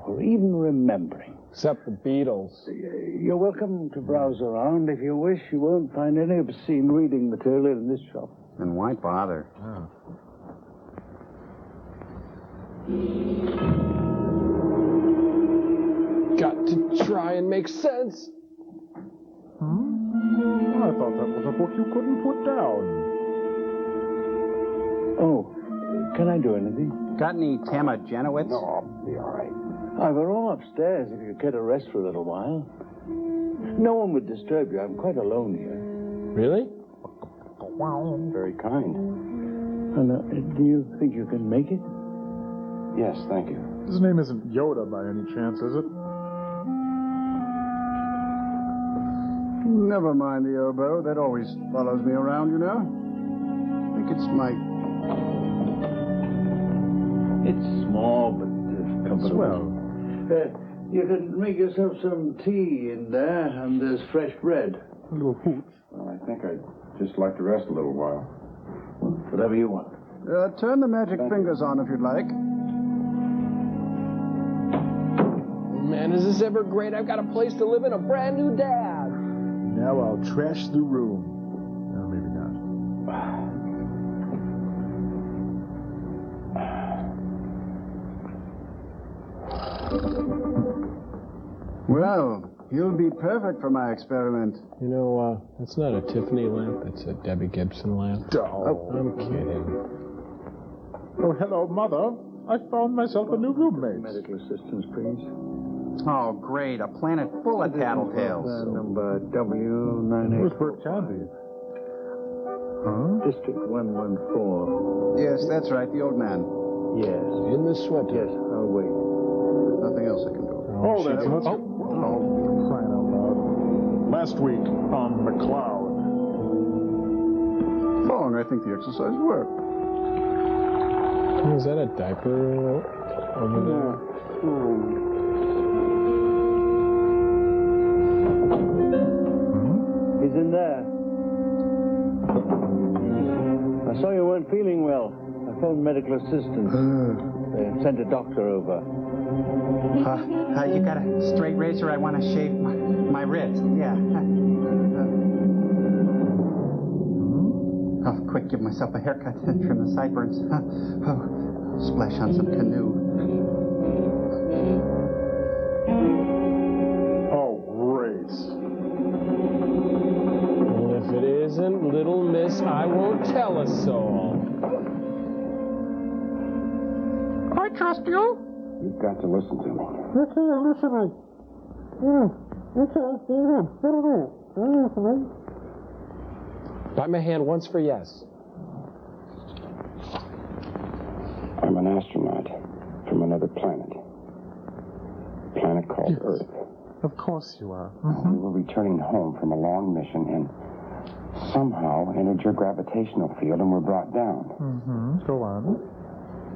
or even remembering. Except the Beatles. You're welcome to browse around. If you wish, you won't find any obscene reading material in this shop. Then why bother? Got to try and make sense. I thought that was a book you couldn't put down. Oh, can I do anything? Got any Tama Janowitz? No, I'll be all right. I've a room upstairs if you care to rest for a little while. No one would disturb you. I'm quite alone here. Really? Very kind. And do you think you can make it? Yes, thank you. His name isn't Yoda by any chance, is it? Never mind the oboe. That always follows me around, you know. I think it's my... It's small, but comfortable. Swell. You can make yourself some tea in there, and there's fresh bread. A little hooch. Well, I think I'd just like to rest a little while. Whatever you want. Turn the magic fingers on if you'd like. Man, is this ever great? I've got a place to live in, a brand new dad. Now I'll trash the room. No, maybe not. Well, you'll be perfect for my experiment. You know, that's not a Tiffany lamp. It's a Debbie Gibson lamp. Oh. I'm kidding. Oh, hello, Mother. I found myself a new roommate. Medical assistance, please. Oh, great. A planet full of tattletales. Number W98. Where's Bert County? District 114. Yes, that's right, the old man. Yes. In the sweater. Yes, I'll wait. There's nothing else I can do. Oh, that's let's go. Oh, crying out loud. Last week on McCloud. Long, I think the exercise worked. Is that a diaper over there? He's in there. I saw you weren't feeling well. I phoned medical assistance. They sent a doctor over. You got a straight razor? I want to shave my wrist. Yeah. Oh, quick, give myself a haircut and trim the sideburns. Oh, splash on some canoe. Oh, great. And if it isn't Little Miss, I won't tell a soul. I trust you. You've got to listen to me. Okay, I'm listening. Bite my hand once for yes. I'm an astronaut from another planet. A planet called Earth. Of course you are. We were returning home from a long mission and somehow entered your gravitational field and were brought down. Go on.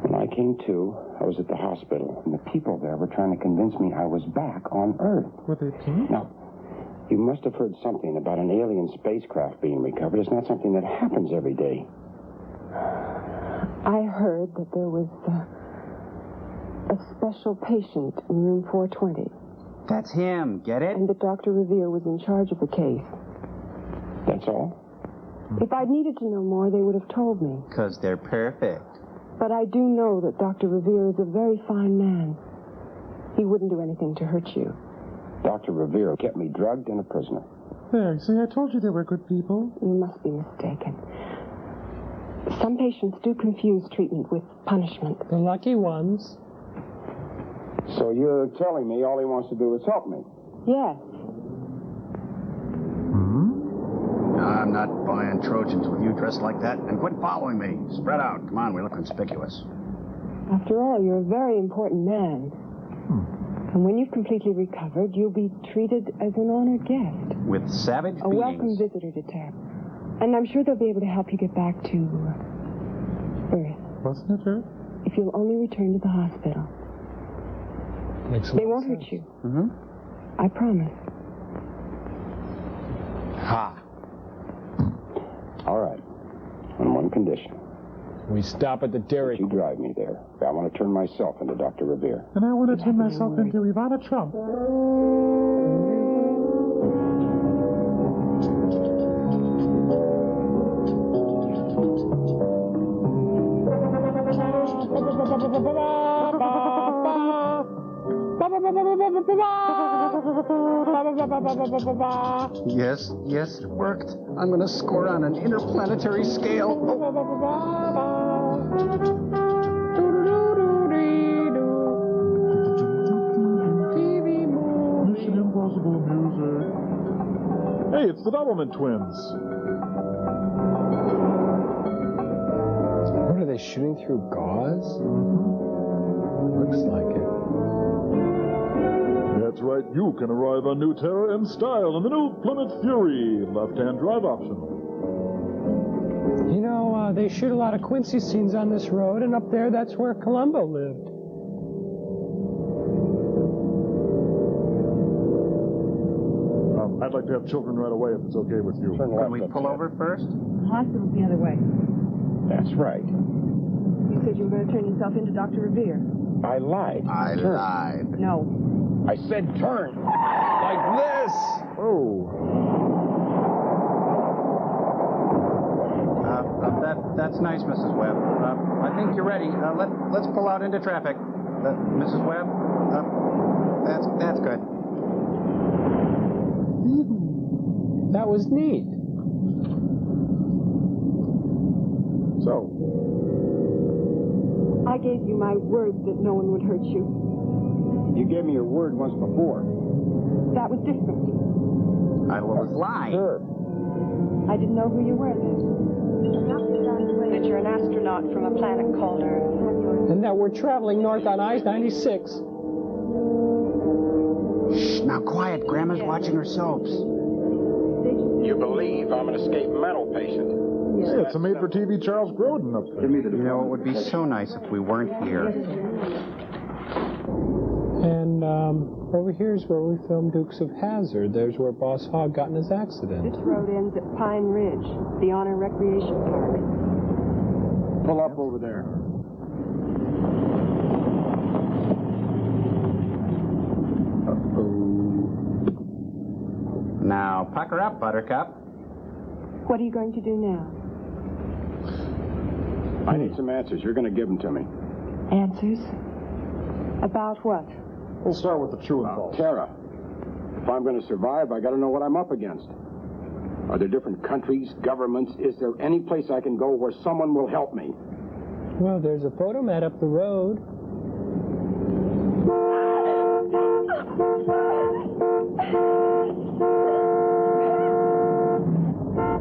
When I came to, I was at the hospital, and the people there were trying to convince me I was back on Earth. Were they pink? Now, you must have heard something about an alien spacecraft being recovered. It's not something that happens every day. I heard that there was a special patient in room 420. That's him. Get it? And that Dr. Revere was in charge of the case. That's all? If I'd needed to know more, they would have told me. 'Cause they're perfect. But I do know that Dr. Revere is a very fine man. He wouldn't do anything to hurt you. Dr. Revere kept me drugged and a prisoner. There, see, I told you they were good people. You must be mistaken. Some patients do confuse treatment with punishment. The lucky ones. So you're telling me all he wants to do is help me? Yes. I'm not buying Trojans with you dressed like that. And quit following me. Spread out. Come on, we look conspicuous. After all, you're a very important man. And when you've completely recovered, you'll be treated as an honored guest. With savage A welcome visitor to town. And I'm sure they'll be able to help you get back to Earth. Wasn't it Earth? If you'll only return to the hospital. They won't hurt you. Mm-hmm. I promise. Ha. All right. On one condition. We stop at the dairy. You drive me there. I want to turn myself into Dr. Revere. And I want to turn myself into Ivana Trump. Yes, it worked. I'm going to score on an interplanetary scale. Mission Impossible music. Hey, it's the Doublemint twins. What are they shooting through gauze? Looks like it. That's right, you can arrive on New Terra in style in the new Plymouth Fury. Left-hand drive option. You know, they shoot a lot of Quincy scenes on this road, and up there, that's where Columbo lived. I'd like to have children right away if it's okay with you. Can we pull over first? The hospital's the other way. That's right. You said you were going to turn yourself into Dr. Revere. I lied. I lied. No. I said turn. Like this! Oh. That's nice, Mrs. Webb. I think you're ready. Let's pull out into traffic. Mrs. Webb, that's good. That was neat. So? I gave you my word that no one would hurt you. You gave me your word once before. That was different. I was lying. Sure. I didn't know who you were then. That you're an astronaut from a planet called Earth. And that we're traveling north on I-96. Shh, now quiet. Grandma's watching her soaps. You believe I'm an escaped mental patient. Hey, it's a made-for-TV Charles Grodin up there. You know, it would be so nice if we weren't here. And over here's where we filmed Dukes of Hazzard. There's where Boss Hogg got in his accident. This road ends at Pine Ridge, the Honor Recreation Park. Pull up over there. Now, pucker up, Buttercup. What are you going to do now? I need some answers. You're going to give them to me. Answers? About what? We'll start with the true and false. Tara, if I'm going to survive, I got to know what I'm up against. Are there different countries, governments? Is there any place I can go where someone will help me? Well, there's a photomat up the road.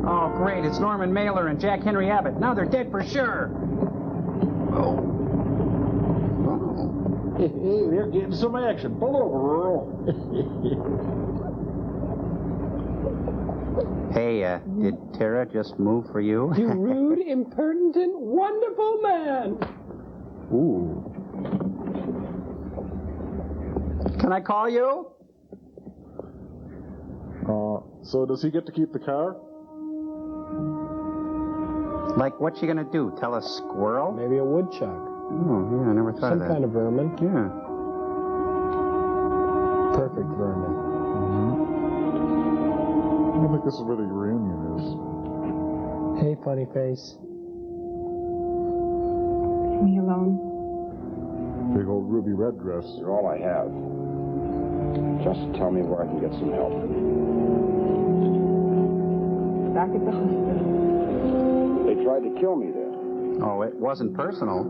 Oh, great. It's Norman Mailer and Jack Henry Abbott. Now they're dead for sure. Hey, they're getting some action. Pull over, Earl. Hey, did Tara just move for you? You rude, impertinent, wonderful man. Ooh. Can I call you? So does he get to keep the car? Like, what's she gonna do? Tell a squirrel? Maybe a woodchuck. Oh, yeah, I never thought of that. Some kind of vermin. Yeah. Perfect vermin. I don't think this is where the reunion is. Hey, funny face. Me alone? Big old ruby red dress. You're all I have. Just tell me where I can get some help. Back at the hospital. They tried to kill me there. Oh, it wasn't personal.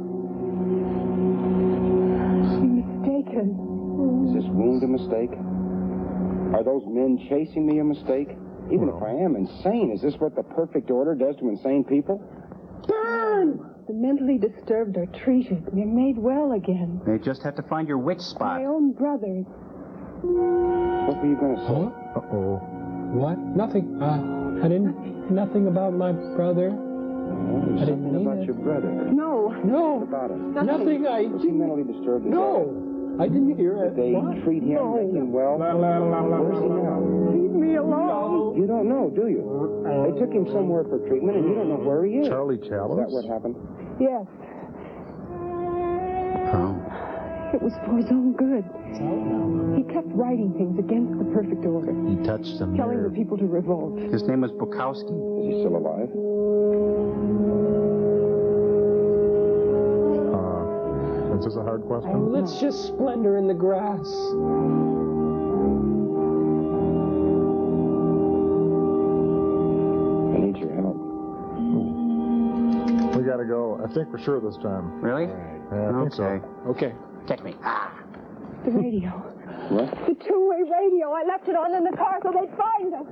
You're mistaken. Is this wound a mistake? Are those men chasing me a mistake? Even if I am insane, is this what the perfect order does to insane people? Burn! The mentally disturbed are treated. They're made well again. They just have to find your witch spot. My own brothers. What were you going to say? Uh-oh. What? Nothing. I didn't... Nothing about my brother. I didn't mean about it. your brother. No. What about him? Nothing. I Was he mentally disturbed? No. I didn't hear it. Did they treat him, make him well? Where's he now? Leave me alone. You don't know, do you? They took him somewhere for treatment, and you don't know where he is. Charlie Is Chalice? that what happened? Yes. Oh. It was for his own good. He kept writing things against the perfect order. He touched some Telling nerve. the people to revolt. His name was Bukowski. Is he still alive? Is this a hard question? Let's just splendor in the grass. I need your help. We gotta go. I think we're sure this time. Really? Yeah, I think so. Okay. Catch me. The radio. What? The two-way radio. I left it on in the car so they'd find us.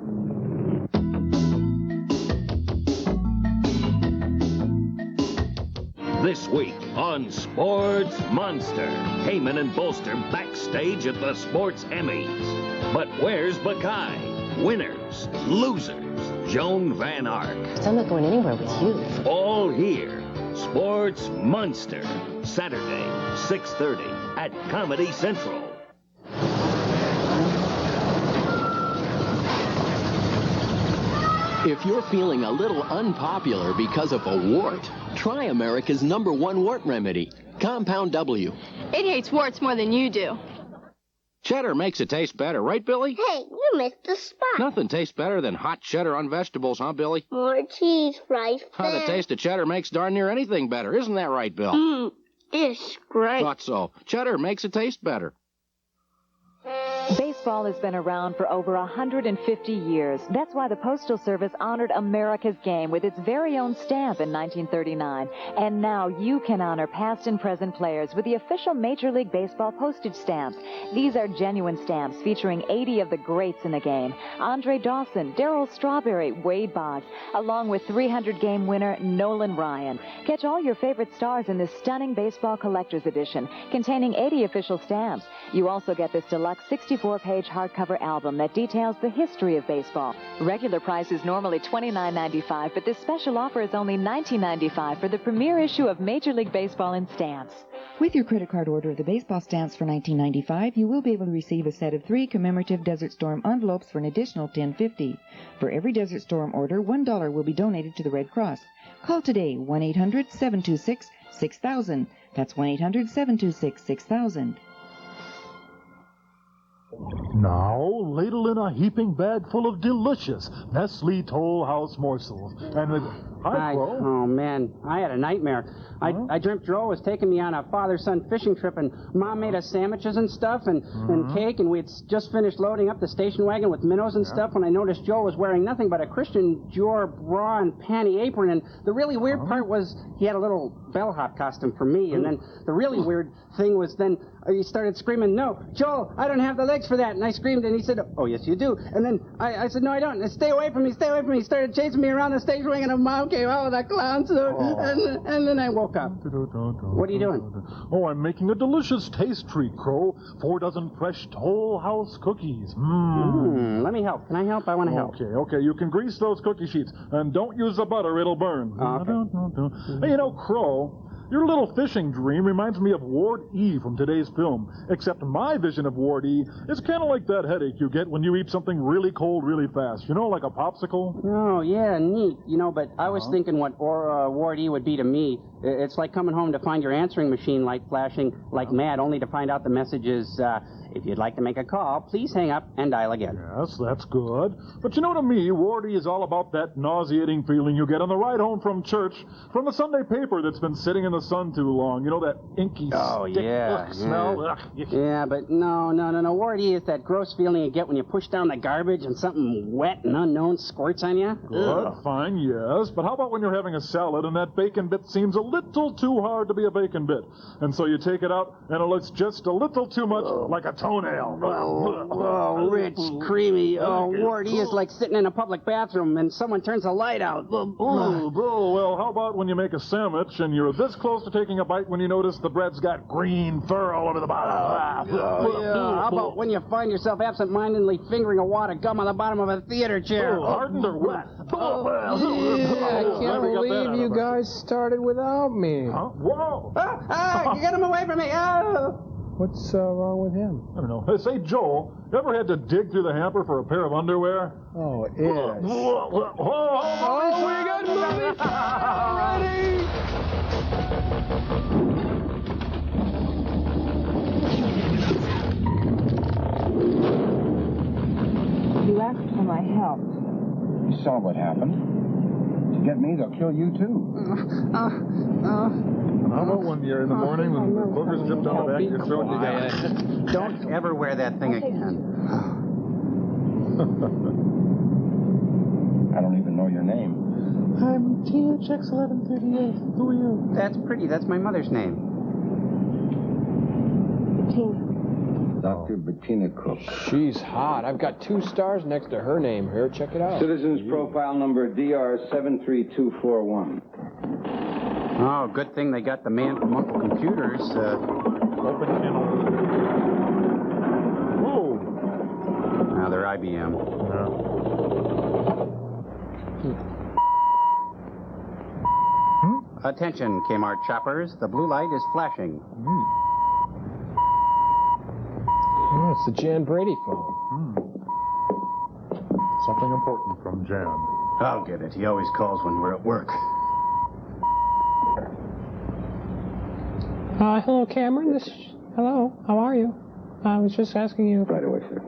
This week on Sports Monster, Heyman and Bolster backstage at the Sports Emmys. But where's Buckeye? Winners, losers, Joan Van Ark. I'm not going anywhere with you. All here. Sports Monster, Saturday, 6:30 at Comedy Central. If you're feeling a little unpopular because of a wart, try America's #1 wart remedy, Compound W. It hates warts more than you do. Cheddar makes it taste better, right, Billy? Hey, you missed the spot. Nothing tastes better than hot cheddar on vegetables, huh, Billy? More cheese, right How the taste of cheddar makes darn near anything better. Isn't that right, Bill? It's great. Thought so. Cheddar makes it taste better. Baseball has been around for over 150 years. That's why the Postal Service honored America's game with its very own stamp in 1939. And now you can honor past and present players with the official Major League Baseball postage stamps. These are genuine stamps featuring 80 of the greats in the game. Andre Dawson, Darryl Strawberry, Wade Boggs, along with 300-game winner Nolan Ryan. Catch all your favorite stars in this stunning baseball collector's edition, containing 80 official stamps. You also get this deluxe 64-page hardcover album that details the history of baseball. Regular price is normally $29.95, but this special offer is only $19.95 for the premiere issue of Major League Baseball in stamps. With your credit card order of the baseball stamps for $19.95, you will be able to receive a set of 3 commemorative Desert Storm envelopes for an additional $10.50. For every Desert Storm order, $1 will be donated to the Red Cross. Call today, 1-800-726-6000. That's 1-800-726-6000. Now, ladle in a heaping bag full of delicious Nestle Toll House morsels. And with... Hi, Flo. Oh, man, I had a nightmare. I dreamt Joe was taking me on a father-son fishing trip, and Mom made us sandwiches and stuff, and cake, and we'd just finished loading up the station wagon with minnows and stuff when I noticed Joe was wearing nothing but a Christian Dior bra and panty apron, and the really weird part was he had a little bellhop costume for me, and then the really weird thing was then he started screaming, "No, Joel, I don't have the legs for that," and I screamed, and he said, "Oh, yes, you do," and then I said, "No, I don't," and stay away from me, stay away from me. He started chasing me around the station wagon, and Mom came out with a clown suit, and then I woke up. What are you doing? Oh, I'm making a delicious taste treat, Crow. 4 dozen fresh Toll House cookies. Let me help. Can I help? I want to help. Okay. You can grease those cookie sheets. And don't use the butter. It'll burn. Okay. Hey, you know, Crow, your little fishing dream reminds me of Ward E from today's film. Except my vision of Ward E is kind of like that headache you get when you eat something really cold really fast. You know, like a popsicle? Oh, yeah, neat. You know, but I was thinking what Ward E would be to me. It's like coming home to find your answering machine light flashing like mad, only to find out the message is, if you'd like to make a call, please hang up and dial again. Yes, that's good. But you know, to me, Ward E is all about that nauseating feeling you get on the ride home from church from the Sunday paper that's been sitting in the sun too long. You know, that inky smell? Ugh. Yeah, but no. Ward E is that gross feeling you get when you push down the garbage and something wet and unknown squirts on you. Good, fine, yes. But how about when you're having a salad and that bacon bit seems a little too hard to be a bacon bit? And so you take it out and it looks just a little too much like a toenail. Oh, rich, creamy. Oh, Ward E is like sitting in a public bathroom and someone turns the light out. Well, how How about when you make a sandwich and you're this close to taking a bite when you notice the bread's got green fur all over the bottom? How about when you find yourself absent-mindedly fingering a wad of gum on the bottom of a theater chair? Hardened or wet? I can't believe you guys started without me. Huh? Whoa! Get him away from me! What's wrong with him? I don't know. Hey, say, Joel, you ever had to dig through the hamper for a pair of underwear? Oh, it is. Oh, we got movie already! You asked for my help. You saw what happened. To get me, they'll kill you, too. How about when you're in the morning when the boogers drip down the back of your throat and you got... Don't ever wear that thing again. I don't even know your name. I'm THX1138. Who are you? That's pretty. That's my mother's name. Bettina. Dr. Bettina Cook. She's hot. I've got 2 stars next to her name here. Check it out. Citizen's profile number DR73241. Oh, good thing they got the man from Uncle Computers. Open kennel. Whoa! Now they're IBM. Attention, Kmart shoppers. The blue light is flashing. Oh, it's the Jan Brady phone. Something important from Jan. I'll get it. He always calls when we're at work. Hello, Cameron. Hello, how are you? I was just asking you Right away, sir.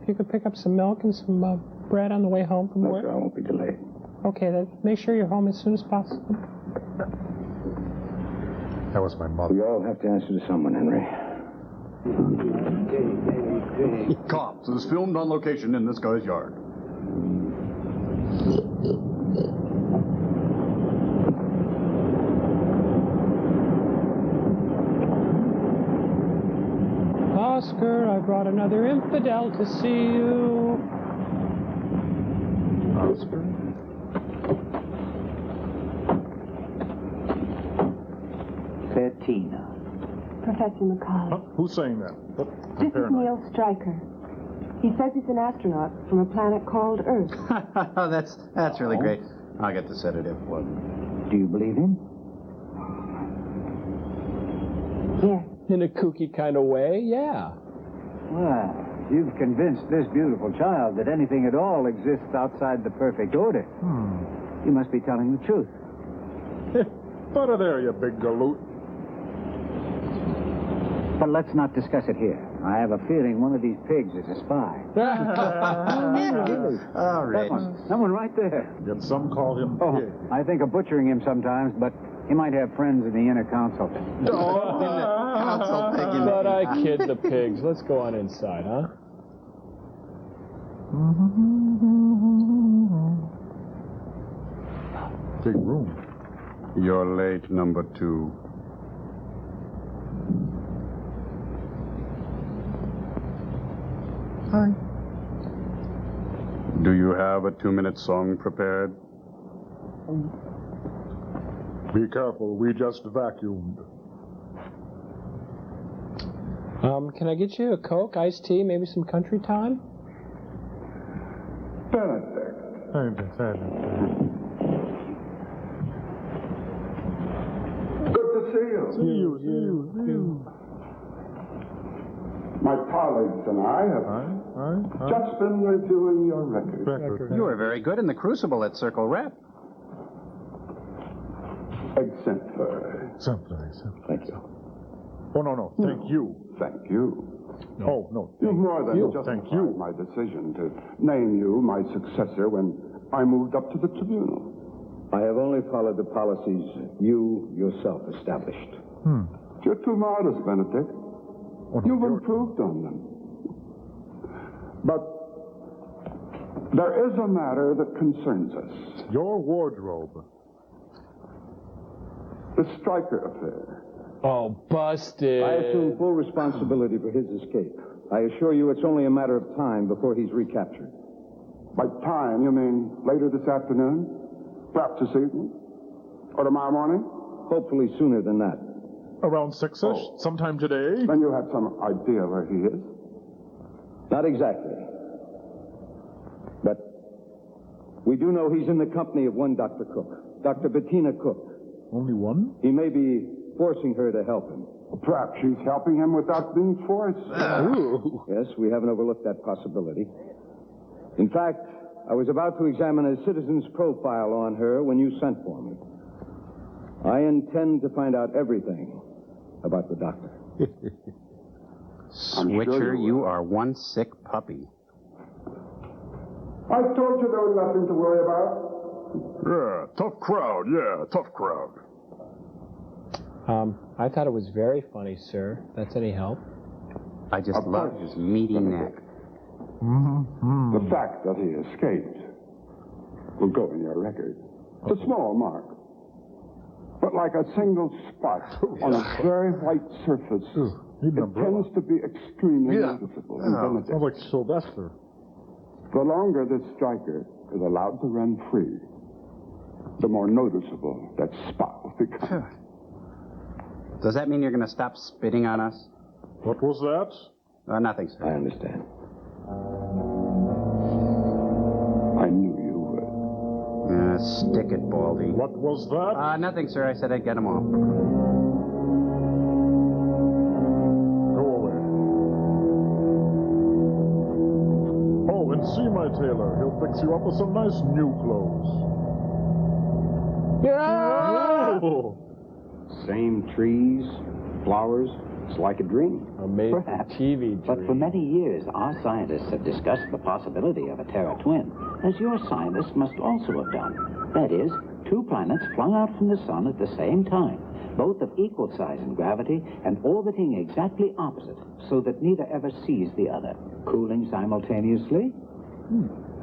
if you could pick up some milk and some bread on the way home from work. Sir, I won't be delayed. Okay, then make sure you're home as soon as possible. That was my mother. We all have to answer to someone, Henry. Cops is filmed on location in this guy's yard. Oscar, I brought another infidel to see you. Oscar? Bettina. Professor McCall. Huh? Who's saying that? This is Neil Stryker. He says he's an astronaut from a planet called Earth. That's really great. I'll get the sedative. Do you believe him? Yes. In a kooky kind of way, yeah. Well, you've convinced this beautiful child that anything at all exists outside the perfect order. You must be telling the truth. Put her there, you big galoot. But let's not discuss it here. I have a feeling one of these pigs is a spy. All right. That one right there. Yet some call him pig. I think of butchering him sometimes, but he might have friends in the inner council. But I kid the pigs. Let's go on inside, huh? Big room. You're late, number 2. Hi. Do you have a 2-minute song prepared? Be careful, we just vacuumed. Can I get you a Coke, iced tea, maybe some country time? Good to see you. See you. My colleagues and I have just been reviewing your record. You were very good in the Crucible at Circle Rep. Exemplary. Thank you. Oh, no. Thank you. Thank you. Oh, no. You've more than you. justified Thank you. my decision to name you my successor when I moved up to the Tribunal. I have only followed the policies you yourself established. You're too modest, Benedict. You've improved on them. But there is a matter that concerns us. Your wardrobe. The Stryker affair. Oh, busted. I assume full responsibility for his escape. I assure you it's only a matter of time before he's recaptured. By time, you mean later this afternoon? Perhaps this evening? Or tomorrow morning? Hopefully sooner than that. Around 6-ish? Sometime today? Then you have some idea where he is? Not exactly. But we do know he's in the company of one Dr. Cook, Dr. Bettina Cook. Only one? He may be forcing her to help him. Perhaps she's helping him without being forced. Yes, we haven't overlooked that possibility. In fact, I was about to examine a citizen's profile on her when you sent for me. I intend to find out everything about the doctor. Switcher, you are one sick puppy. I told you there was nothing to worry about. Yeah, tough crowd. Yeah, tough crowd. I thought it was very funny, sir. If that's any help. I just love his meaty neck. The fact that he escaped will go in your record. It's a small mark, but like a single spot on a very white surface, it tends to be extremely noticeable. Sounds like Sylvester. The longer this striker is allowed to run free, the more noticeable that spot will become. Does that mean you're going to stop spitting on us? What was that? Nothing, sir. I understand. I knew you would. Stick it, Baldy. What was that? Nothing, sir. I said I'd get them all. Go away. Oh, and see my tailor. He'll fix you up with some nice new clothes. Yeah! Oh. Same trees, flowers. It's like a dream. Perhaps. TV dream. But for many years, our scientists have discussed the possibility of a Terra twin, as your scientists must also have done. That is, two planets flung out from the sun at the same time, both of equal size and gravity, and orbiting exactly opposite, so that neither ever sees the other. Cooling simultaneously,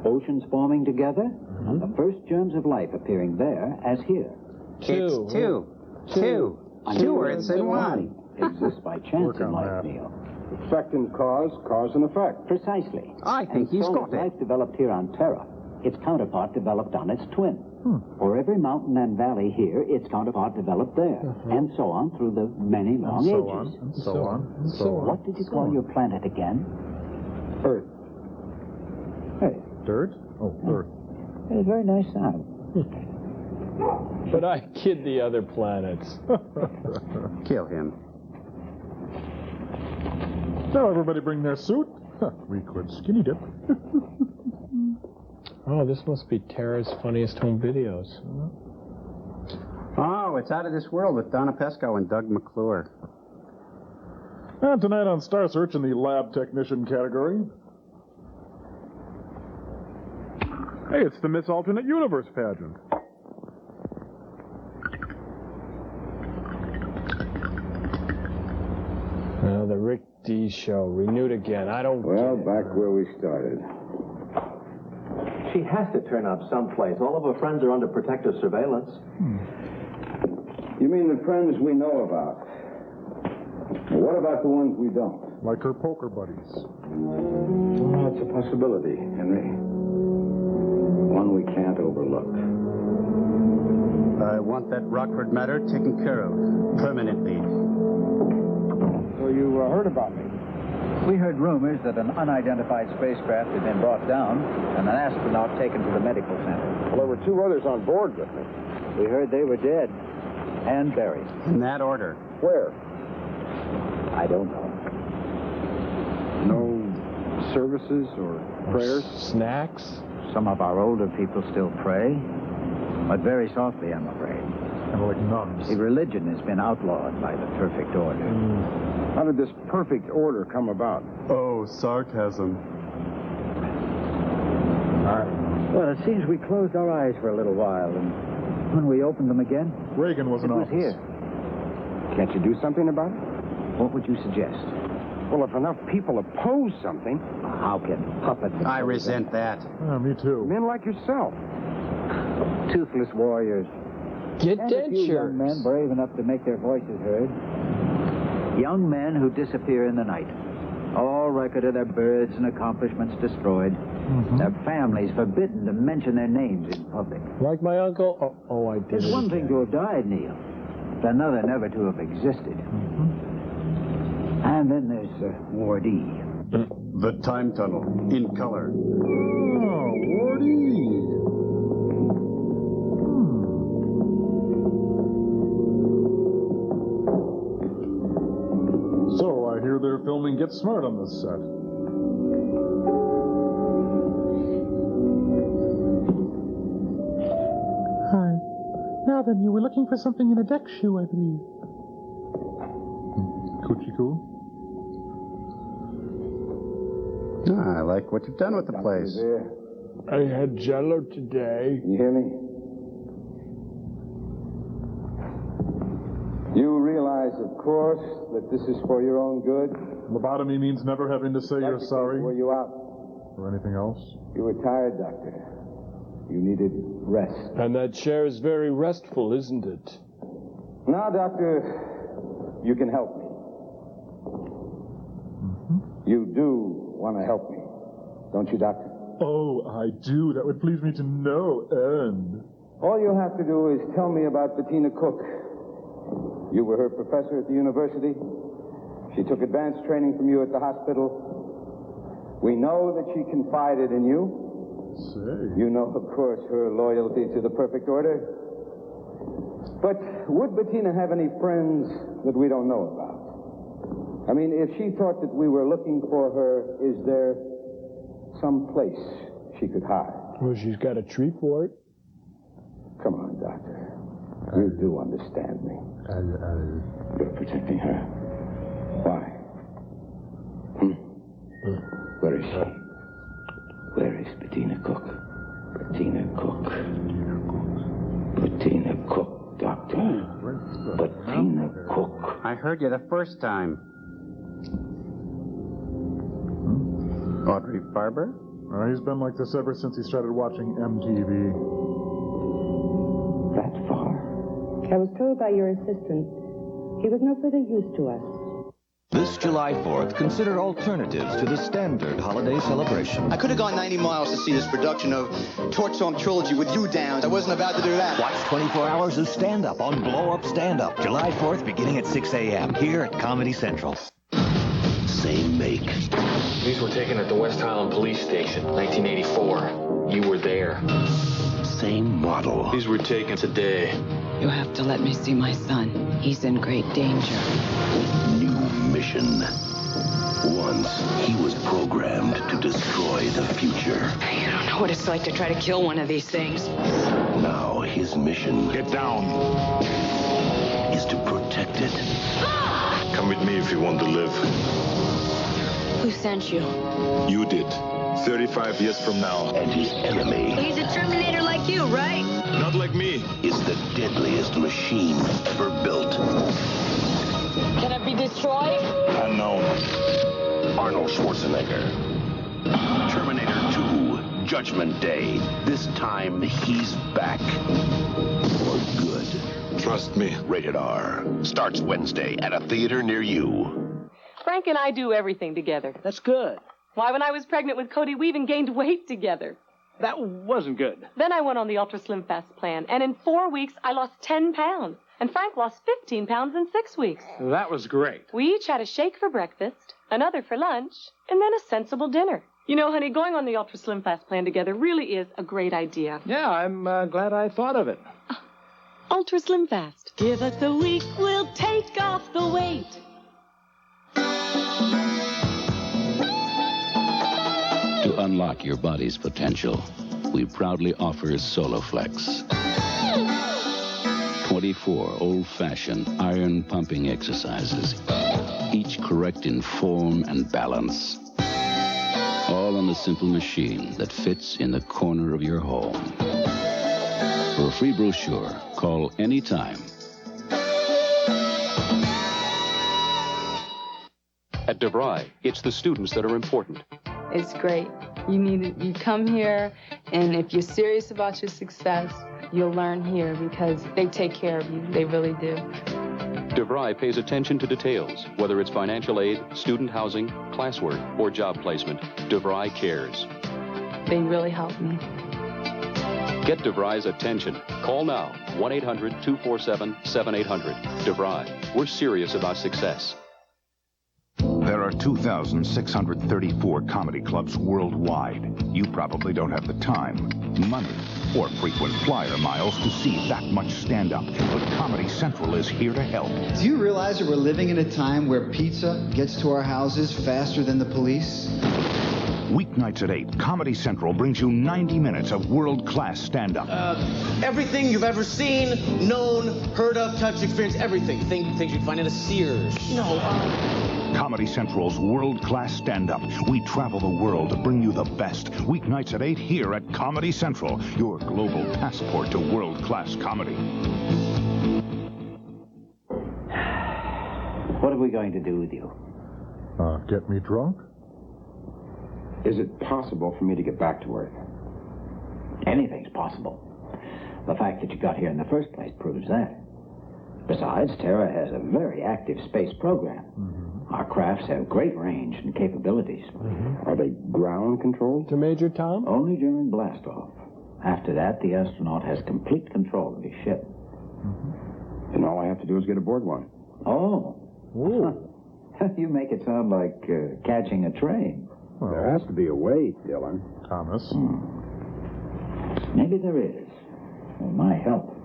oceans forming together, and the first germs of life appearing there as here. It's two Earths in one. Exists by chance in life, Neil. Effect and cause, cause and effect. Precisely. I think he's got it. Life developed here on Terra, its counterpart developed on its twin. For every mountain and valley here, its counterpart developed there. And so on through the many long ages. And so on. What did you call your planet again? Earth. Hey. Dirt? Oh, Earth. It's a very nice sound. But I kid the other planets. Kill him. Now everybody bring their suit. We could skinny dip. Oh, this must be Tara's funniest home videos. Oh, it's Out of This World with Donna Pesco and Doug McClure. And tonight on Star Search in the lab technician category. Hey, it's the Miss Alternate Universe pageant. Oh, the Rick D show, renewed again. I don't Well, back where we started. She has to turn up someplace. All of her friends are under protective surveillance. You mean the friends we know about? Well, what about the ones we don't? Like her poker buddies. Well, it's a possibility, Henry. One we can't overlook. I want that Rockford matter taken care of permanently. So you heard about me? We heard rumors that an unidentified spacecraft had been brought down and an astronaut taken to the medical center. Well, there were two others on board with me. We heard they were dead and buried. In that order. Where? I don't know. No services or prayers? Snacks? Some of our older people still pray, but very softly, I'm afraid. Kind of like nuns. See, religion has been outlawed by the perfect order. How did this perfect order come about? Oh, sarcasm. Well, it seems we closed our eyes for a little while, and when we opened them again, Reagan was in office. here. Can't you do something about it? What would you suggest? Well, if enough people oppose something... How can puppets... I resent that. Me too. Men like yourself. Toothless warriors. Get and a few young men brave enough to make their voices heard. Young men who disappear in the night. All all record of their births and accomplishments destroyed. Their families forbidden to mention their names in public. Like my uncle? Oh, I did. It's one thing to have died, Neil. It's another never to have existed. And then there's Ward-E. The time tunnel, in color. Oh, Ward-E. So, I hear they're filming Get Smart on this set. Hi. Now then, you were looking for something in a deck shoe, I believe. Coochie cool? I like what you've done with the place. I had Jello today. You hear me? You realize, of course, that this is for your own good? Lobotomy means never having to say you're sorry. Were you out? Or anything else? You were tired, Doctor. You needed rest. And that chair is very restful, isn't it? Now, Doctor, you can help me. You do want to help me, don't you, Doctor? Oh, I do. That would please me to no end. All you have to do is tell me about Bettina Cook. You were her professor at the university. She took advanced training from you at the hospital. We know that she confided in you. Say. You know, of course, her loyalty to the perfect order. But would Bettina have any friends that we don't know about? I mean, if she thought that we were looking for her, is there some place she could hide? Well, she's got a tree for it. Come on, Doctor. You do understand me. You're protecting her. Why? Where is she? Where is Bettina Cook? Bettina Cook. Bettina Cook, Doctor. Bettina Cook. I heard you the first time. Audrey Farber? He's been like this ever since he started watching MTV. That far? I was told by your assistant he was no further use to us. This July 4th, consider alternatives to the standard holiday celebration. I could have gone 90 miles to see this production of Torch Song Trilogy with you down. I wasn't about to do that. Watch 24 hours of stand-up on Blow Up Stand-Up, July 4th, beginning at 6 a.m. here at Comedy Central. Same make. These were taken at the West Highland Police Station, 1984. You were there. Same model. These were taken today. You have to let me see my son. He's in great danger. New mission. Once, he was programmed to destroy the future. You don't know what it's like to try to kill one of these things. Now, his mission... Get down. ...is to protect it. Come with me if you want to live. Who sent you? You did. 35 years from now. And his enemy... He's a Terminator like you, right? Not like me. ...is the deadliest machine ever built. Can it be destroyed? Unknown. Arnold Schwarzenegger. Terminator 2, Judgment Day. This time, he's back. For good. Trust me. Rated R. Starts Wednesday at a theater near you. Frank and I do everything together. That's good. Why, when I was pregnant with Cody, we even gained weight together. That wasn't good. Then I went on the Ultra Slim Fast plan, and in 4 weeks, I lost 10 pounds. And Frank lost 15 pounds in 6 weeks. That was great. We each had a shake for breakfast, another for lunch, and then a sensible dinner. You know, honey, going on the Ultra Slim Fast plan together really is a great idea. Yeah, I'm glad I thought of it. Ultra Slim Fast. Give us a week, we'll take off the weight. To unlock your body's potential, we proudly offer Soloflex. 24 old-fashioned iron-pumping exercises, each correct in form and balance. All on a simple machine that fits in the corner of your home. For a free brochure, call anytime. At DeVry, it's the students that are important. It's great. You come here, and if you're serious about your success, you'll learn here because they take care of you. They really do. DeVry pays attention to details, whether it's financial aid, student housing, classwork, or job placement. DeVry cares. They really helped me. Get DeVry's attention. Call now, 1-800-247-7800. DeVry, we're serious about success. There are 2,634 comedy clubs worldwide. You probably don't have the time, money, or frequent flyer miles to see that much stand-up. But Comedy Central is here to help. Do you realize that we're living in a time where pizza gets to our houses faster than the police? Weeknights at 8, Comedy Central brings you 90 minutes of world-class stand-up. Everything you've ever seen, known, heard of, touched, experienced, everything. Things you'd find in a Sears. Comedy Central's world-class stand-up. We travel the world to bring you the best. Weeknights at 8 here at Comedy Central, your global passport to world-class comedy. What are we going to do with you? Get me drunk? Is it possible for me to get back to Earth? Anything's possible. The fact that you got here in the first place proves that. Besides, Terra has a very active space program. Our crafts have great range and capabilities. Are they ground controlled? To Major Tom? Only during blastoff. After that, the astronaut has complete control of his ship. Then all I have to do is get aboard one. Oh. You make it sound like catching a train. Well, there has to be a way, Dylan. Thomas. Maybe there is. With my help.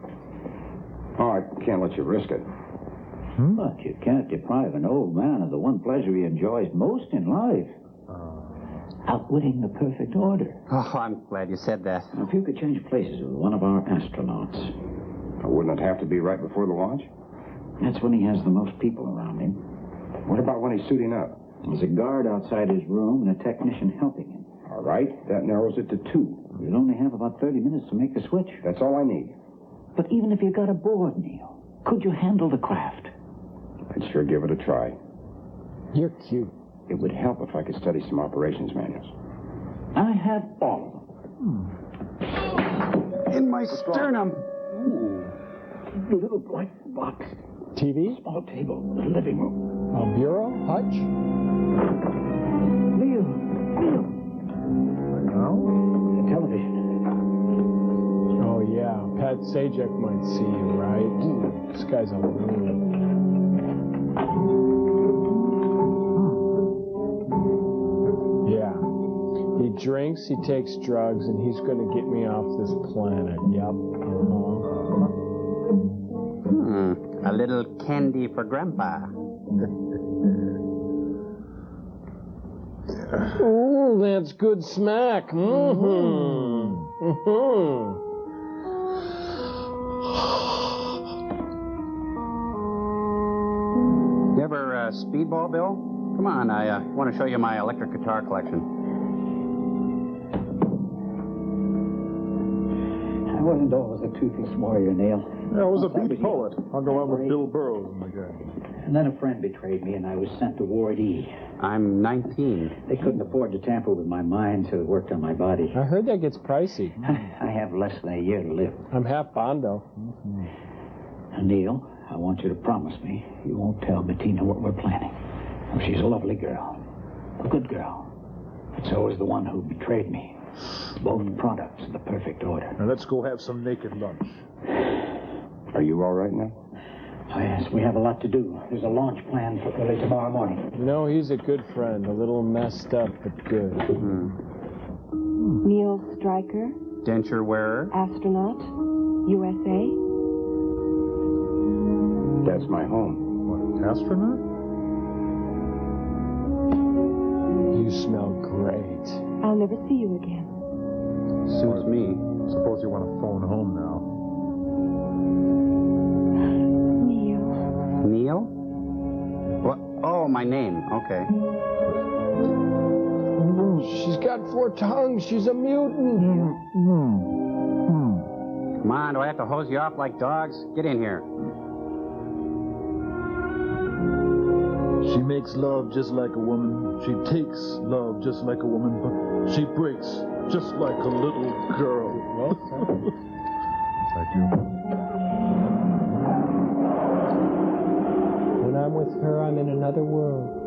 Oh, I can't let you risk it. But you can't deprive an old man of the one pleasure he enjoys most in life. Outwitting the perfect order. Oh, I'm glad you said that. Now, if you could change places with one of our astronauts. Wouldn't it have to be right before the launch? That's when he has the most people around him. What about when he's suiting up? There's a guard outside his room and a technician helping him. All right, that narrows it to 2. You'll only have about 30 minutes to make the switch. That's all I need. But even if you got aboard, Neil, could you handle the craft? I'd sure give it a try. You're cute. It would help if I could study some operations manuals. I have all of them. In my sternum. The little white box. TV? Small table. The living room. A bureau? Hutch? Neil. The television. Oh, yeah. Pat Sajak might see you, right? This guy's a loon. Yeah. He drinks, he takes drugs, and he's going to get me off this planet. Yep. A little candy for Grandpa. Oh, that's good smack. You ever speedball, Bill? Come on, I want to show you my electric guitar collection. I wasn't always a toothless warrior, Neil. I was a beat poet. Hung around with Bill Burroughs and the gang. And then a friend betrayed me, and I was sent to Ward E. I'm 19. They couldn't afford to tamper with my mind, so it worked on my body. I heard that gets pricey. I have less than a year to live. I'm half Bondo. Neil, I want you to promise me you won't tell Bettina what we're planning. Oh, she's a lovely girl. A good girl. But so is the one who betrayed me. Both products of the perfect order. Now let's go have some naked lunch. Are you all right now? Oh, yes, we have a lot to do. There's a launch planned for early tomorrow morning. You know, he's a good friend. A little messed up, but good. Neil Stryker, Denture wearer. astronaut, USA. That's my home. What, astronaut? You smell great. I'll never see you again. Suits me. Suppose you want to phone home now. Neil? What? Oh, my name. Okay. She's got 4 tongues. She's a mutant. Come on, do I have to hose you off like dogs? Get in here. She makes love just like a woman. She takes love just like a woman, but she breaks just like a little girl. Well, thank you. with her, I'm in another world.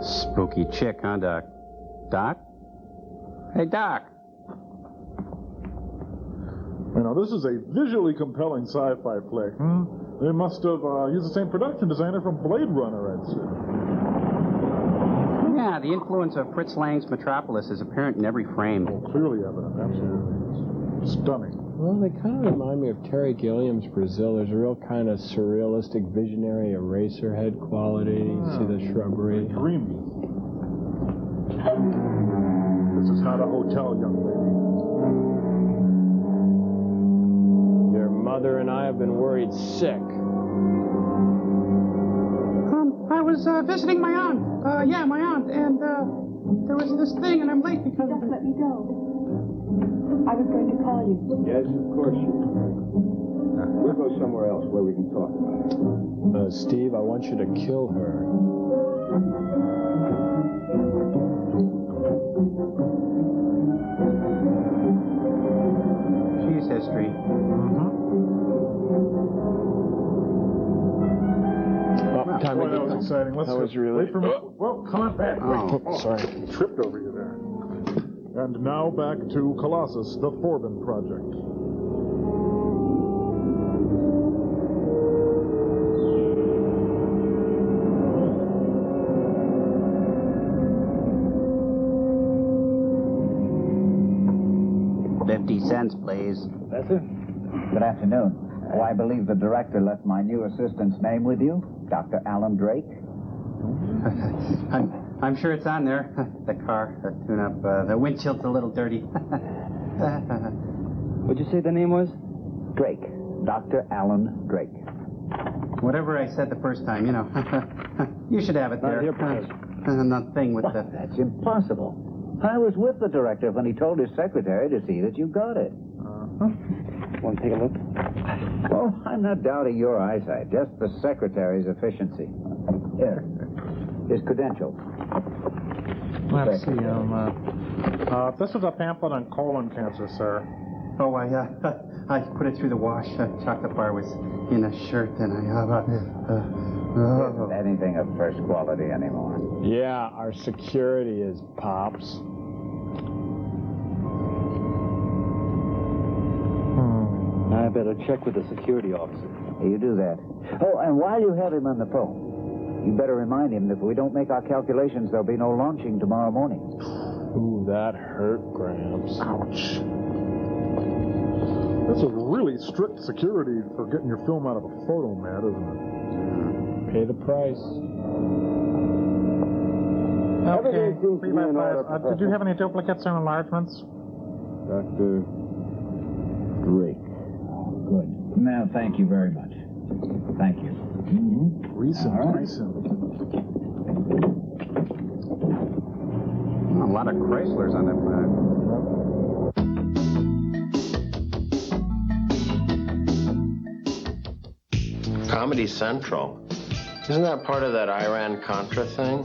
Spooky chick, huh, Doc? Doc? Hey, Doc. You know, this is a visually compelling sci-fi flick. They must have used the same production designer from Blade Runner, I'd say. Yeah, the influence of Fritz Lang's Metropolis is apparent in every frame. Oh, clearly evident, absolutely. It's stunning. Well, they kind of remind me of Terry Gilliam's Brazil. There's a real kind of surrealistic, visionary Eraserhead quality. You see the shrubbery. Dreamy. This is not a hotel, young lady. Your mother and I have been worried sick. I was visiting my aunt. My aunt. And there was this thing, and I'm late because... Just let me go. I was going to call you. Yes, of course you will. We'll go somewhere else where we can talk about it. Steve, I want you to kill her. She's history. Boy, that was exciting. Let's wait for me. Well, come on back. Oh, sorry. Tripped over you there. And now back to Colossus, the Forbin Project. $0.50, please. Professor? Good afternoon. Oh, I believe the director left my new assistant's name with you, Dr. Alan Drake. I'm sure it's on there. The car, the tune-up, the windshield's a little dirty. What'd you say the name was? Drake. Dr. Alan Drake. Whatever I said the first time, you know. You should have it there. The thing with the... That's impossible. I was with the director when he told his secretary to see that you got it. Want to take a look? Oh, I'm not doubting your eyesight, just the secretary's efficiency. Here. His credentials. Let's see. This is a pamphlet on colon cancer, sir. Oh, I put it through the wash. Chocolate bar was in a shirt, and Isn't anything of first quality anymore. Yeah, our security is Pops. I better check with the security officer. You do that. Oh, and while you have him on the phone, you better remind him that if we don't make our calculations, there'll be no launching tomorrow morning. Ooh, that hurt, Gramps. Ouch. That's a really strict security for getting your film out of a photomat, isn't it? Pay the price. Okay, 3 by 5. Did you have any duplicates or enlargements? Dr. Drake. Good. Now, thank you very much. Thank you. Recent. A lot of Chryslers on that planet. Comedy Central. Isn't that part of that Iran-Contra thing?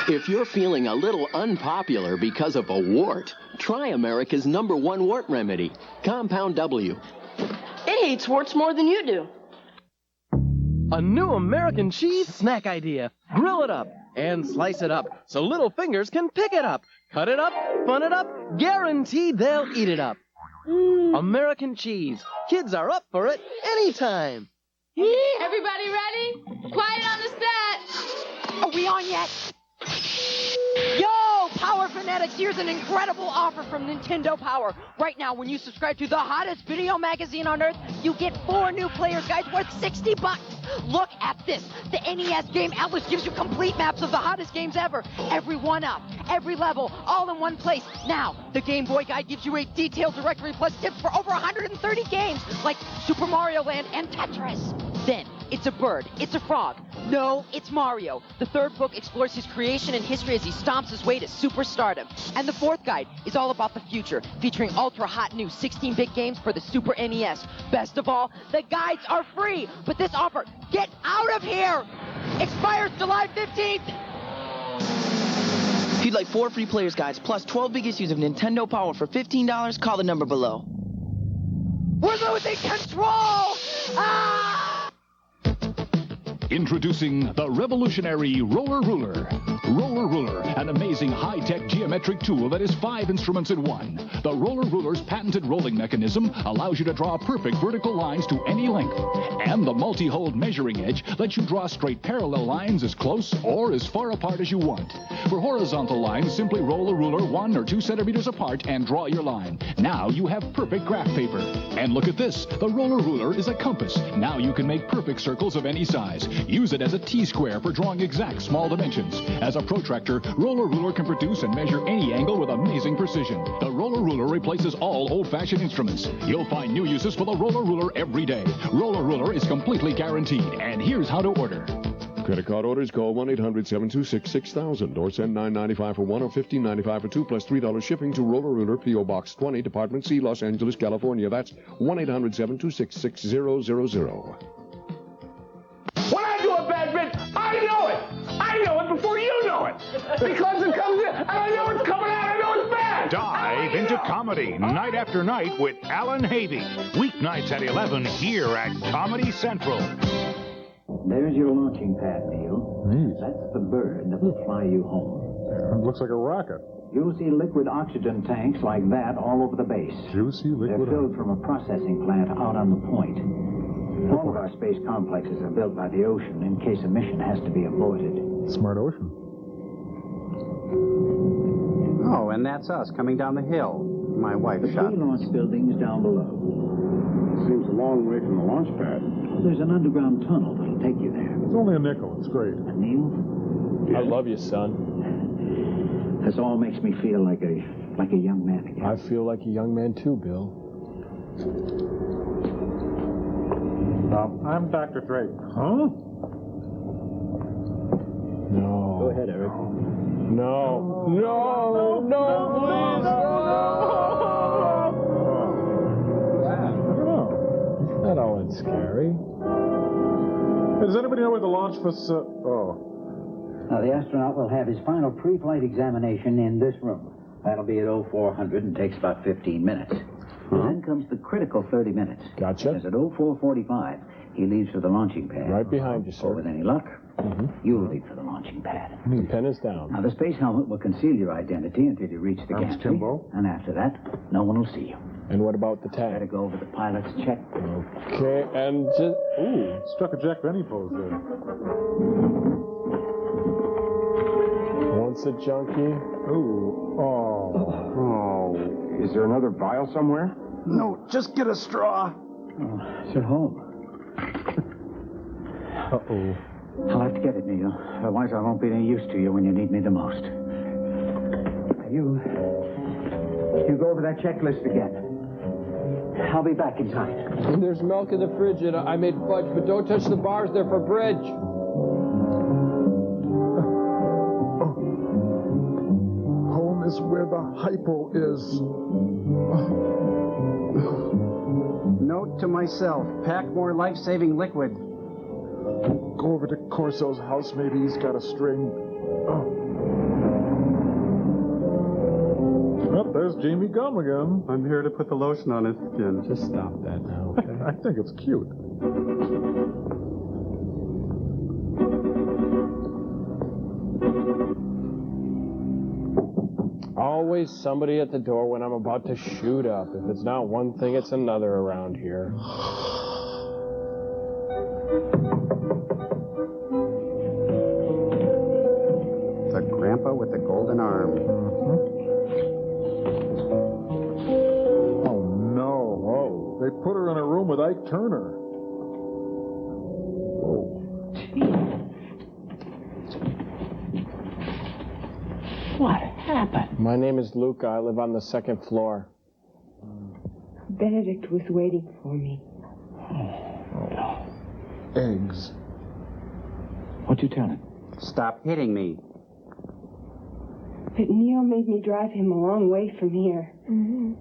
If you're feeling a little unpopular because of a wart, try America's #1 wart remedy, Compound W. It hates warts more than you do. A new American cheese snack idea. Grill it up and slice it up so little fingers can pick it up. Cut it up, fun it up, guaranteed they'll eat it up. American cheese. Kids are up for it anytime. Everybody ready? Quiet on the set. Are we on yet? Yo, Power Fanatics, here's an incredible offer from Nintendo Power. Right now, when you subscribe to the hottest video magazine on Earth, you get 4 new player's guides worth $60. Look at this. The NES game Atlas gives you complete maps of the hottest games ever. Every one-up, every level, all in one place. Now, the Game Boy Guide gives you a detailed directory plus tips for over 130 games, like Super Mario Land and Tetris. Then, it's a bird, it's a frog. No, it's Mario. The 3rd book explores his creation and history as he stomps his way to superstardom. And the 4th guide is all about the future, featuring ultra-hot new 16-bit games for the Super NES. Best of all, the guides are free. But this offer, get out of here! Expires July 15th! If you'd like 4 free player's guides plus 12 big issues of Nintendo Power for $15, call the number below. We're losing control! Ah! Introducing the revolutionary Roller Ruler. Roller Ruler, an amazing high-tech geometric tool that is 5 instruments in one. The Roller Ruler's patented rolling mechanism allows you to draw perfect vertical lines to any length. And the multi-hold measuring edge lets you draw straight parallel lines as close or as far apart as you want. For horizontal lines, simply roll the ruler 1 or 2 centimeters apart and draw your line. Now you have perfect graph paper. And look at this. The Roller Ruler is a compass. Now you can make perfect circles of any size. Use it as a T-square for drawing exact small dimensions. As a protractor, Roller Ruler can produce and measure any angle with amazing precision. The Roller Ruler replaces all old-fashioned instruments. You'll find new uses for the Roller Ruler every day. Roller Ruler is completely guaranteed, and here's how to order. Credit card orders, call 1-800-726-6000 or send $9.95 for 1 or $15.95 for 2 plus $3 shipping to Roller Ruler, P.O. Box 20, Department C, Los Angeles, California. That's 1-800-726-6000. When I do a bad bit, I know it. I know it before you know it. Because it comes in, and I know it's coming out, I know it's bad. Dive into comedy night after night with Alan Havey. Weeknights at 11 here at Comedy Central. There's your launching pad, Neil. That's the bird that will fly you home. Yeah, it looks like a rocket. You'll see liquid oxygen tanks like that all over the base. Juicy liquid. They're filled from a processing plant out on the point. All of our space complexes are built by the ocean in case a mission has to be avoided. Smart ocean. Oh, and that's us coming down the hill. My wife the shot. The launch building's down below. It seems a long way from the launch pad. There's an underground tunnel that'll take you there. It's only a nickel. It's great. And Neil? I love you, son. This all makes me feel like a young man again. I feel like a young man too, Bill. I'm Dr. Drake. Huh? No. Go ahead, Eric. No. No, please, no. It's not all that scary. Hey, does anybody know where the launch facility... Now, the astronaut will have his final pre-flight examination in this room. That'll be at 0400 and takes about 15 minutes. Then comes the critical 30 minutes. Gotcha. Because at 0445, he leaves for the launching pad. Right behind you, sir. Or with any luck, you'll leave for the launching pad. The pen is down. Now, the space helmet will conceal your identity until you reach the gantry. Timbo. And after that, no one will see you. And what about the tag? Better go over the pilot's check. Okay, and just... Ooh, struck a Jack Benny pose there. Once a junkie. Ooh. Oh. Is there another vial somewhere? No, just get a straw. It's at home. Uh-oh. I'll have to get it, Neil. Otherwise, I won't be any use to you when you need me the most. You go over that checklist again. I'll be back in time. And there's milk in the fridge, and I made fudge, but don't touch the bars there for bridge. Home is where the hypo is. Note to myself, pack more life-saving liquid. Go over to Corso's house, maybe he's got a string. Oh, there's Jamie Gum again. I'm here to put the lotion on his skin. Just stop that now, okay? I think it's cute. Always somebody at the door when I'm about to shoot up. If it's not one thing, it's another around here. The grandpa with the golden arm. Oh, no. Whoa. They put her in a room with Ike Turner. Whoa. What happened? My name is Luca. I live on the 2nd floor. Benedict was waiting for me. Eggs. What'd you tell him? Stop hitting me. But Neil made me drive him a long way from here. And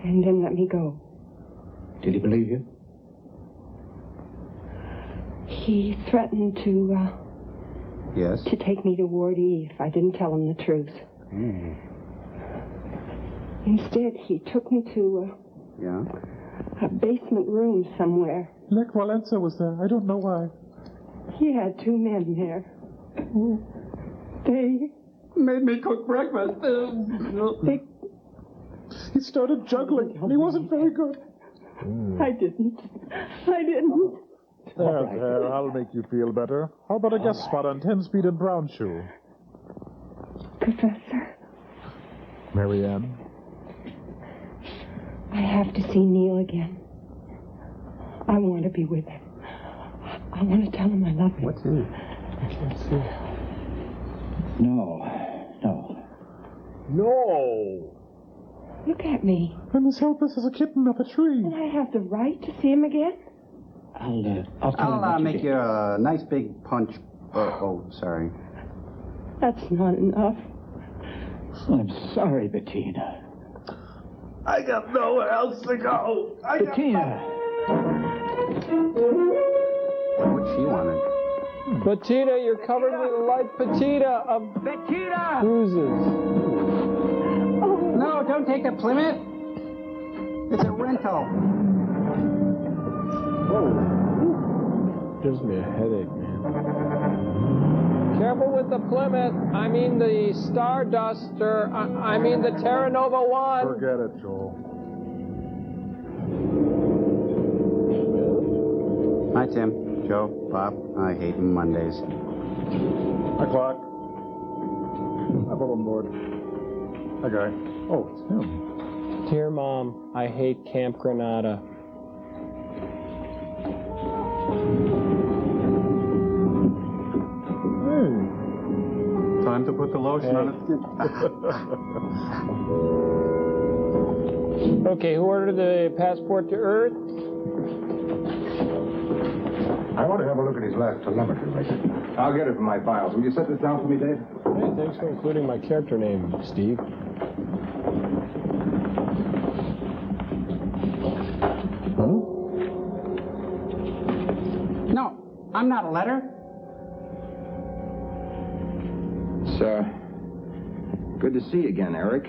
then let me go. Did he believe you? He threatened to Yes? To take me to Ward E if I didn't tell him the truth. Instead, he took me to a basement room somewhere. Nick Valenza was there. I don't know why. He had two men there. They made me cook breakfast. He started juggling, and he wasn't very good. I didn't. There, I'll make you feel better. How about a guest spot on 10 Speed and Brown Shoe? Professor, Marianne? I have to see Neil again. I want to be with him. I want to tell him I love him. What's in it? I can't see. No. Look at me. I'm as helpless as a kitten up a tree. And I have the right to see him again? I'll make you a nice big punch. Sorry. That's not enough. I'm sorry, Bettina. I got nowhere else to go. Bettina! What she wanted? Petita, you're covered with light patina of bruises. No, don't take the Plymouth. It's a rental. Gives me a headache, man. Careful with the Plymouth. I mean the Starduster. I mean the Terra Nova 1. Forget it, Joel. Hi, Tim. Joe, Bob. I hate Mondays. Hi, Quark. Hi, Bob on board. Hi, Guy. Oh, it's him. Dear Mom, I hate Camp Granada. Time to put the lotion on his skin. Okay, who ordered the passport to Earth? I want to have a look at his last telemetry record. I'll get it from my files. Will you set this down for me, Dave? Hey, thanks for including my character name, Steve. No, I'm not a letter. It's, good to see you again, Eric.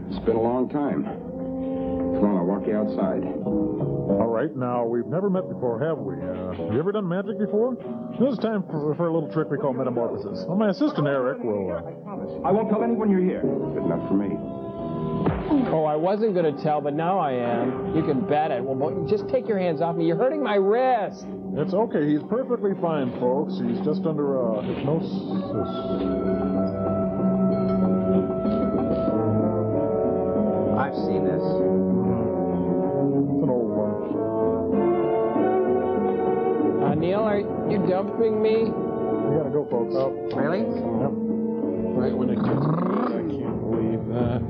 It's been a long time. Come on, I'll walk you outside. All right, now, we've never met before, have we? Have you ever done magic before? This is time for a little trick we call metamorphosis. Well, my assistant, Eric, will... I won't tell anyone you're here. Good enough for me. Oh, I wasn't going to tell, but now I am. You can bet it. Well, just take your hands off me. You're hurting my wrist. It's okay. He's perfectly fine, folks. He's just under hypnosis. I've seen this. It's an old one. Neil, are you dumping me? We gotta go, folks. Oh. Really? Yep. Right when it gets to me, I can't believe that.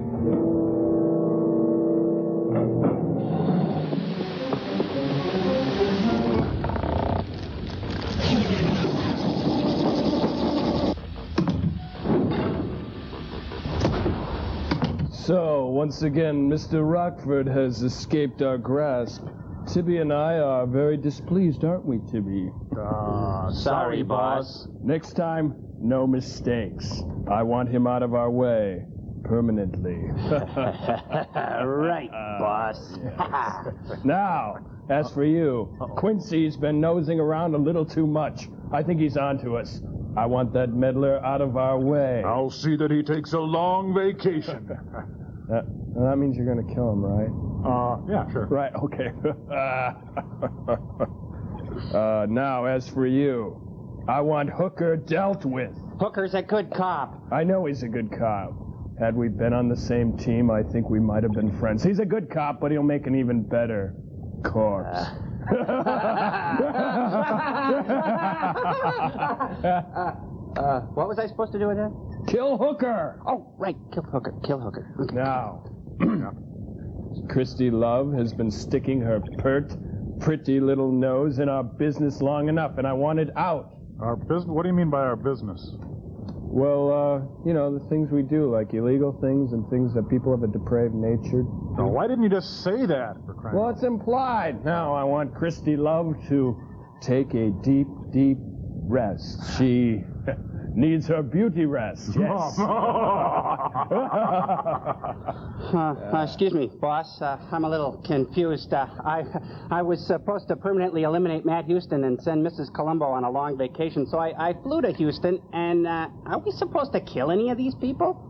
So, once again, Mr. Rockford has escaped our grasp. Tibby and I are very displeased, aren't we, Tibby? Sorry, boss. Next time, no mistakes. I want him out of our way. Permanently. Right, boss. Now, as for you, Quincy's been nosing around a little too much. I think he's onto us. I want that meddler out of our way. I'll see that he takes a long vacation. That means you're going to kill him, right? Yeah, sure. Right, okay. Now, as for you, I want Hooker dealt with. Hooker's a good cop. I know he's a good cop. Had we been on the same team, I think we might have been friends. He's a good cop, but he'll make an even better corpse. What was I supposed to do with that? Kill Hooker! Oh, right, kill Hooker. Okay. Now, Christy Love has been sticking her pretty little nose in our business long enough, and I want it out. Our business? What do you mean by our business? Well, the things we do, like illegal things and things that people of a depraved nature. Now, why didn't you just say that? Well, it's implied. Now, I want Christy Love to take a deep, deep rest. She Needs her beauty rest, yes. Excuse me, boss. I'm a little confused. I was supposed to permanently eliminate Matt Houston and send Mrs. Columbo on a long vacation, so I flew to Houston, and are we supposed to kill any of these people?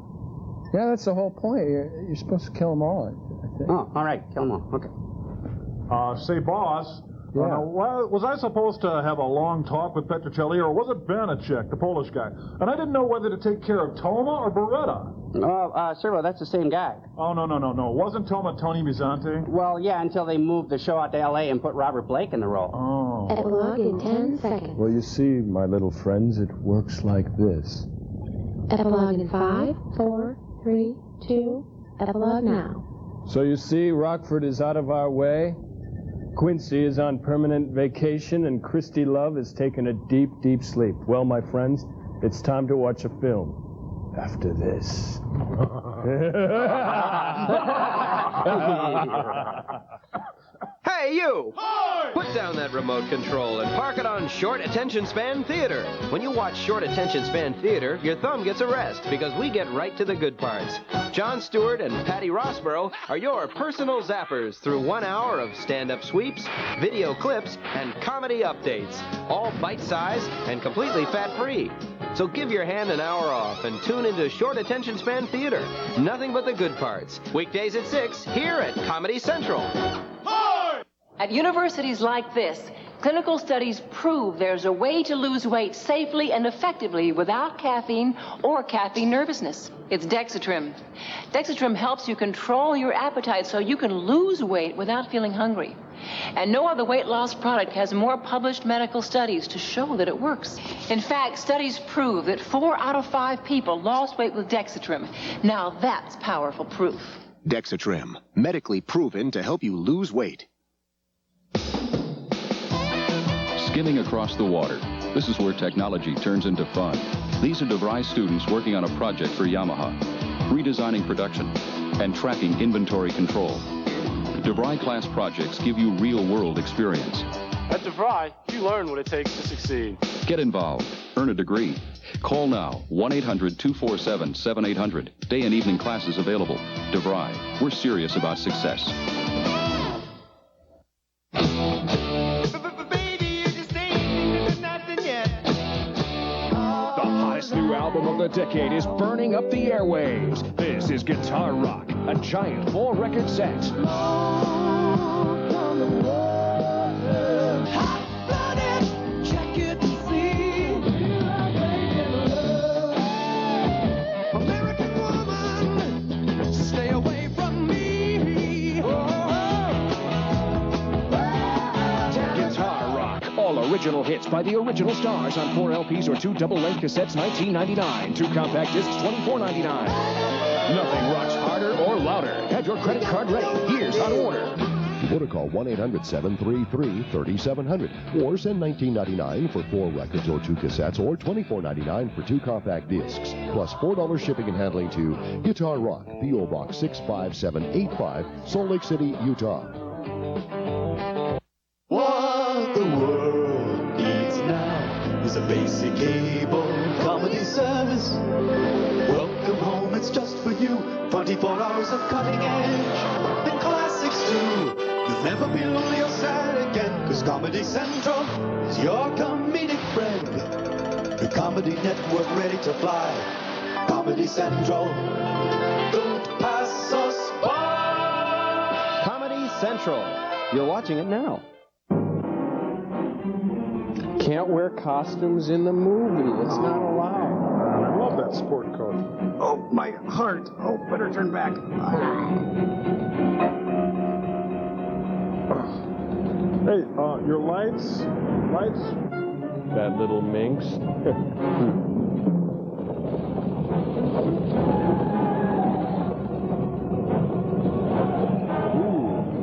Yeah, that's the whole point. You're supposed to kill them all, I think. Oh, all right. Kill them all. Okay. Say, boss. Yeah. Was I supposed to have a long talk with Petrocelli, or was it Banachek, the Polish guy? And I didn't know whether to take care of Toma or Beretta. Oh, Servo, that's the same guy. Oh, no. Wasn't Toma Tony Mizante? Well, yeah, until they moved the show out to L.A. and put Robert Blake in the role. Oh. Epilogue in 10 seconds. Well, you see, my little friends, it works like this. Epilogue in 5, 4, 3, 2, epilogue now. So you see, Rockford is out of our way. Quincy is on permanent vacation, and Christy Love has taken a deep, deep sleep. Well, my friends, it's time to watch a film. After this. Hey, you! Hi! Put down that remote control and park it on Short Attention Span Theater. When you watch Short Attention Span Theater, your thumb gets a rest because we get right to the good parts. John Stewart and Patty Rossborough are your personal zappers through 1 hour of stand-up sweeps, video clips, and comedy updates, all bite-sized and completely fat-free. So give your hand an hour off and tune into Short Attention Span Theater. Nothing but the good parts. Weekdays at 6 here at Comedy Central. At universities like this, clinical studies prove there's a way to lose weight safely and effectively without caffeine or caffeine nervousness. It's Dexatrim. Dexatrim helps you control your appetite so you can lose weight without feeling hungry. And no other weight loss product has more published medical studies to show that it works. In fact, studies prove that 4 out of 5 people lost weight with Dexatrim. Now that's powerful proof. Dexatrim, medically proven to help you lose weight. Skimming across the water. This is where technology turns into fun. These are DeVry students working on a project for Yamaha, redesigning production and tracking inventory control. DeVry class projects give you real-world experience. At DeVry, you learn what it takes to succeed. Get involved. Earn a degree. Call now, 1-800-247-7800. Day and evening classes available. DeVry, we're serious about success. New album of the decade is burning up the airwaves. This is Guitar Rock, a giant 4-record set. American woman, stay away from me. Guitar Rock, all original hits by the original stars on 4 LPs or 2 double-length cassettes, $19.99. 2 compact discs, $24.99. Nothing rocks harder or louder. Have your credit card ready. Here's how to order. Or to call 1-800-733-3700 or send $19.99 for 4 records or 2 cassettes or $24.99 for 2 compact discs, plus $4 shipping and handling to Guitar Rock, P.O. Box 65785, Salt Lake City, Utah. What the world needs now is a basic cable comedy service. Welcome home, it's just for you. 24 hours of cutting edge and classics too. You'll never be lonely or sad again, cause Comedy Central is your comedic friend. The Comedy Network ready to fly. Comedy Central, don't pass us by. Comedy Central. You're watching it now. Can't wear costumes in the movie. It's not allowed. I love that sport coat. Oh, my heart. Oh, better turn back. Hey, your lights? That little minx. I'm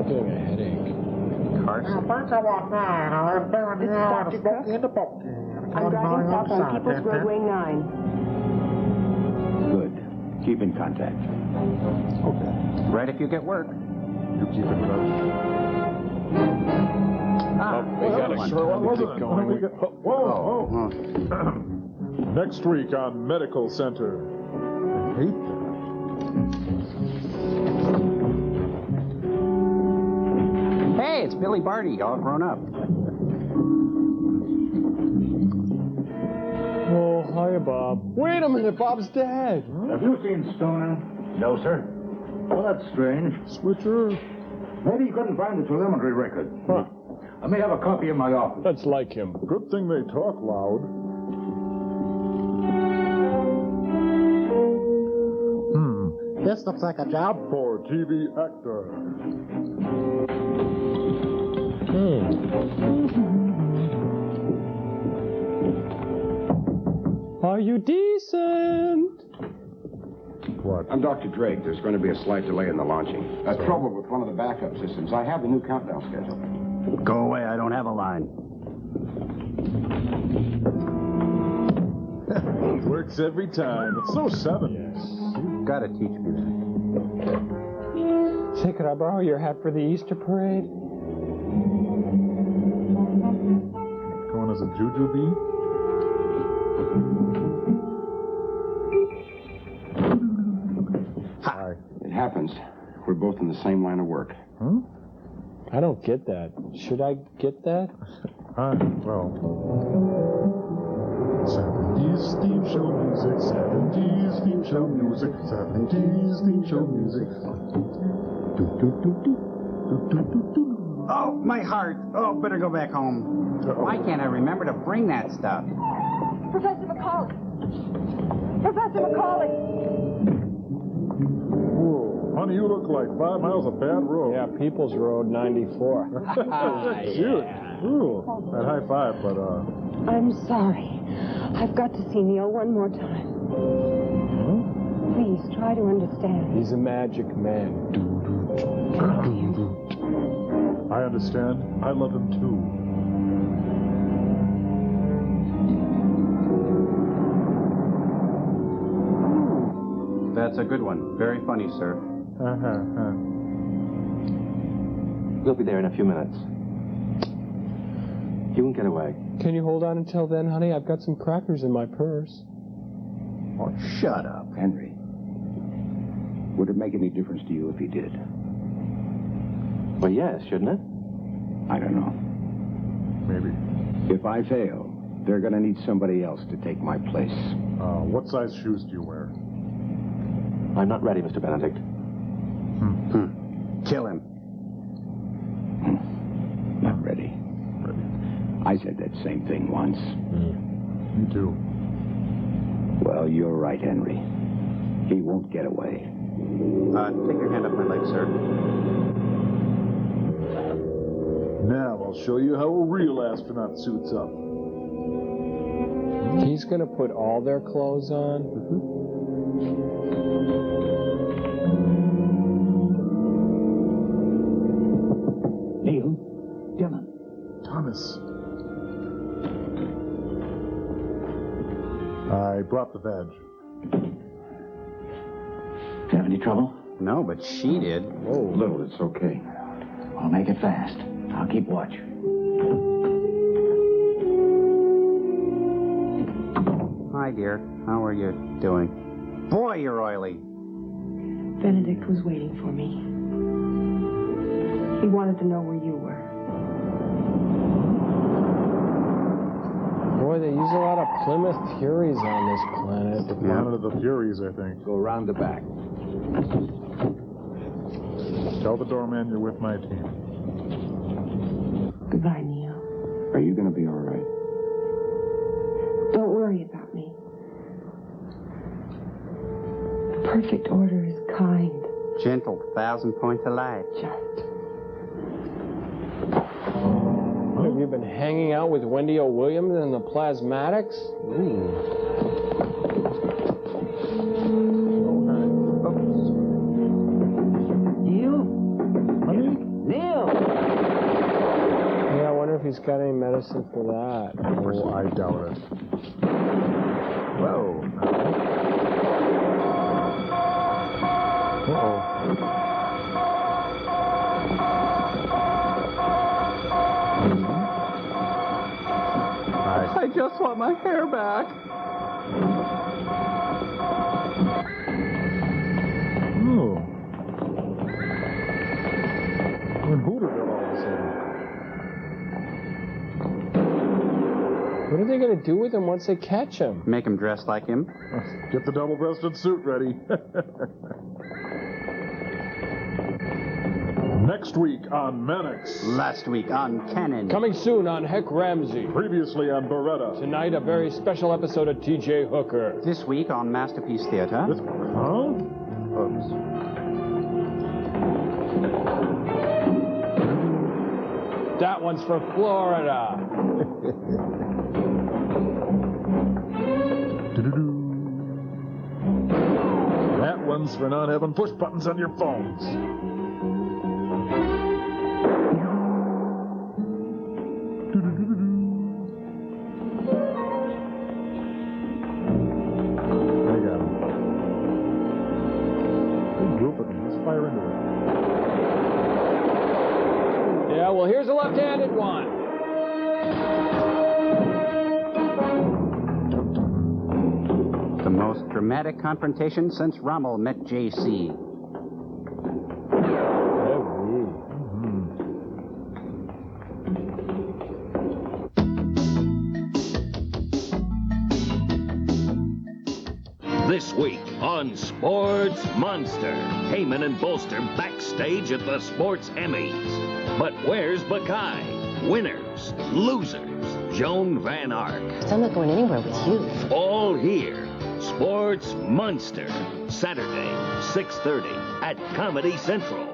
getting a headache. Carson? This is Dr. Cook. I'm driving south on People's Roadway 9. Good. Keep in contact. Okay. Right if you get work. You keep it close. We gotta Sure, what was it? going. Whoa. Next week on Medical Center. I hate that. Hey, it's Billy Barty, all grown up. Oh, hiya, Bob. Wait a minute, Bob's dead. Have you seen Stoner? No, sir. Well, that's strange. Switcher. Maybe he couldn't find the telemetry record. Huh. I may have a copy in my office. That's like him. Good thing they talk loud. This looks like a job for TV actor. Are you decent? What? I'm Dr. Drake. There's going to be a slight delay in the launching. Trouble with one of the backup systems. I have the new countdown schedule. Go away, I don't have a line. Works every time. It's so 70s. You've got to teach me that. Say, could I borrow your hat for the Easter parade? Going as a jujube? Hi. It happens. We're both in the same line of work. Huh? I don't get that. Should I get that? Well... 70s theme show music, 70s theme show music, 70s theme show music. Oh, my heart. Oh, better go back home. Why can't I remember to bring that stuff? Professor Macaulay! Professor Macaulay! Whoa, honey, you look like 5 miles of bad road. Yeah, People's Road 94. Shoot. Ooh, that high five, but, I'm sorry. I've got to see Neil one more time. Please, try to understand. He's a magic man. I understand. I love him, too. That's a good one. Very funny, sir. We'll be there in a few minutes. You won't get away. Can you hold on until then, honey? I've got some crackers in my purse. Oh, shut up. Henry, would it make any difference to you if he did? Well, yes, shouldn't it? I don't know. Maybe. If I fail, they're going to need somebody else to take my place. What size shoes do you wear? I'm not ready, Mr. Benedict. Kill him. Not ready. I said that same thing once. Me too. Well, you're right, Henry. He won't get away. Take your hand up my leg, sir. Now I'll show you how a real astronaut suits up. He's going to put all their clothes on? Neil, Dylan. Thomas. I brought the veg. Have any trouble? No, but she did. Whoa. Little, it's okay. I'll make it fast. I'll keep watch. Hi, dear. How are you doing? Boy, you're oily. Benedict was waiting for me. He wanted to know where you were. Boy, they use a lot of Plymouth Furies on this planet. The planet of the Furies, I think. Go round the back. Tell the doorman you're with my team. Goodbye, Neil. Are you going to be all right? Don't worry about me. The perfect order is kind. Gentle, 1,000 points of light. Just. Have you been hanging out with Wendy O. Williams and the Plasmatics? Neil? Neil! Yeah, I wonder if he's got any medicine for that. Oh, I doubt it. Whoa. Uh-oh. I just want my hair back. Oh. We're in Hooterville all of a sudden. What are they going to do with him once they catch him? Make him dress like him. Get the double-breasted suit ready. Next week on Mannix. Last week on Cannon. Coming soon on Heck Ramsey. Previously on Beretta. Tonight, a very special episode of T.J. Hooker. This week on Masterpiece Theater. Huh? Oops. That one's for Florida. That one's for not having push buttons on your phones. Fire into it. Yeah, well, here's a left-handed one. The most dramatic confrontation since Rommel met J.C. This week on Sports Monster, Heyman and Bolster backstage at the Sports Emmys. But where's Buckeye? Winners, losers, Joan Van Ark. I'm not going anywhere with you. All here. Sports Monster, Saturday, 6:30 at Comedy Central.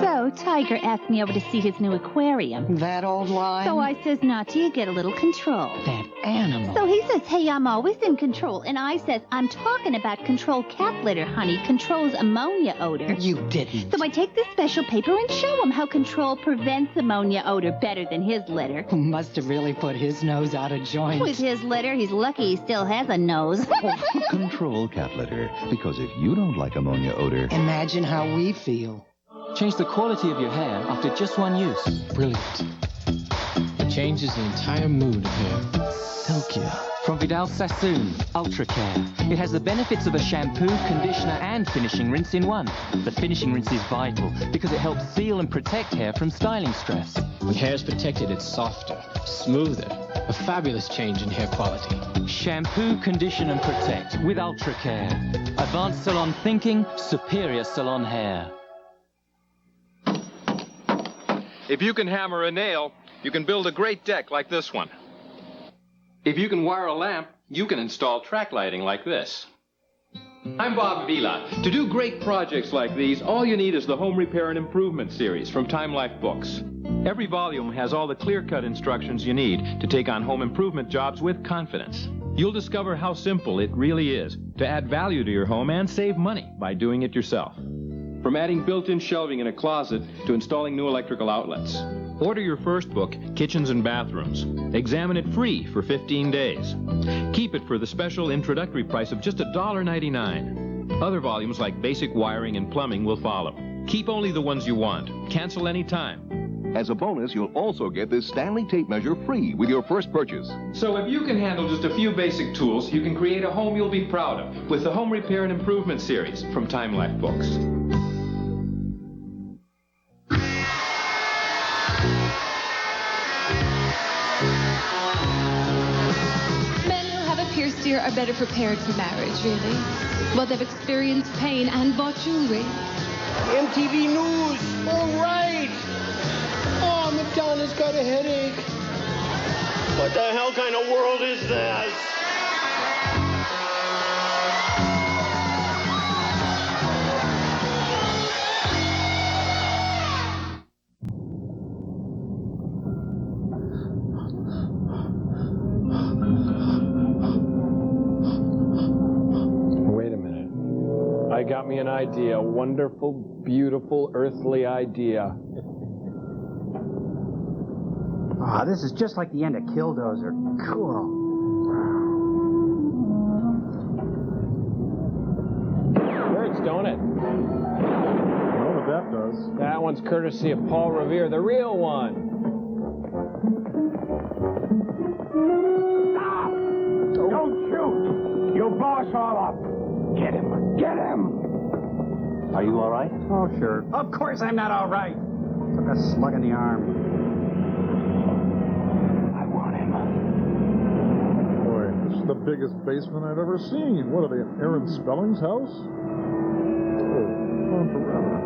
So, Tiger asked me over to see his new aquarium. That old line? So I says, now till you get a little control. That animal. So he says, hey, I'm always in control. And I says, I'm talking about control cat litter, honey. Control's ammonia odor. You didn't. So I take this special paper and show him how Control prevents ammonia odor better than his litter. Must have really put his nose out of joint. With his litter, he's lucky he still has a nose. Control cat litter, because if you don't like ammonia odor... Imagine how we feel. Change the quality of your hair after just one use. Brilliant. It changes the entire mood of hair. Silkier. From Vidal Sassoon, Ultra Care. It has the benefits of a shampoo, conditioner, and finishing rinse in one. The finishing rinse is vital because it helps seal and protect hair from styling stress. When hair is protected, it's softer, smoother. A fabulous change in hair quality. Shampoo, condition, and protect with Ultra Care. Advanced salon thinking, superior salon hair. If you can hammer a nail, you can build a great deck like this one. If you can wire a lamp, you can install track lighting like this. I'm Bob Vila. To do great projects like these, all you need is the Home Repair and Improvement series from Time Life Books. Every volume has all the clear-cut instructions you need to take on home improvement jobs with confidence. You'll discover how simple it really is to add value to your home and save money by doing it yourself. From adding built-in shelving in a closet to installing new electrical outlets. Order your first book, Kitchens and Bathrooms. Examine it free for 15 days. Keep it for the special introductory price of just $1.99. Other volumes like Basic Wiring and Plumbing will follow. Keep only the ones you want. Cancel any time. As a bonus, you'll also get this Stanley tape measure free with your first purchase. So if you can handle just a few basic tools, you can create a home you'll be proud of with the Home Repair and Improvement series from Time Life Books. Pierced ear are better prepared for marriage, really. Well, they've experienced pain and bought jewelry. MTV News, all right. Oh, Madonna's got a headache. What the hell kind of world is this? Got me an idea, a wonderful, beautiful, earthly idea. Ah, this is just like the end of Killdozer. Cool. Hurts, don't it? I know what that does. That one's courtesy of Paul Revere, the real one. Don't shoot! blow us all up. Get him. Get him. Are you all right? Oh, sure. Of course I'm not all right. Took a slug in the arm. I want him. Boy, this is the biggest basement I've ever seen. What are they, in Aaron Spelling's house? Oh, on forever.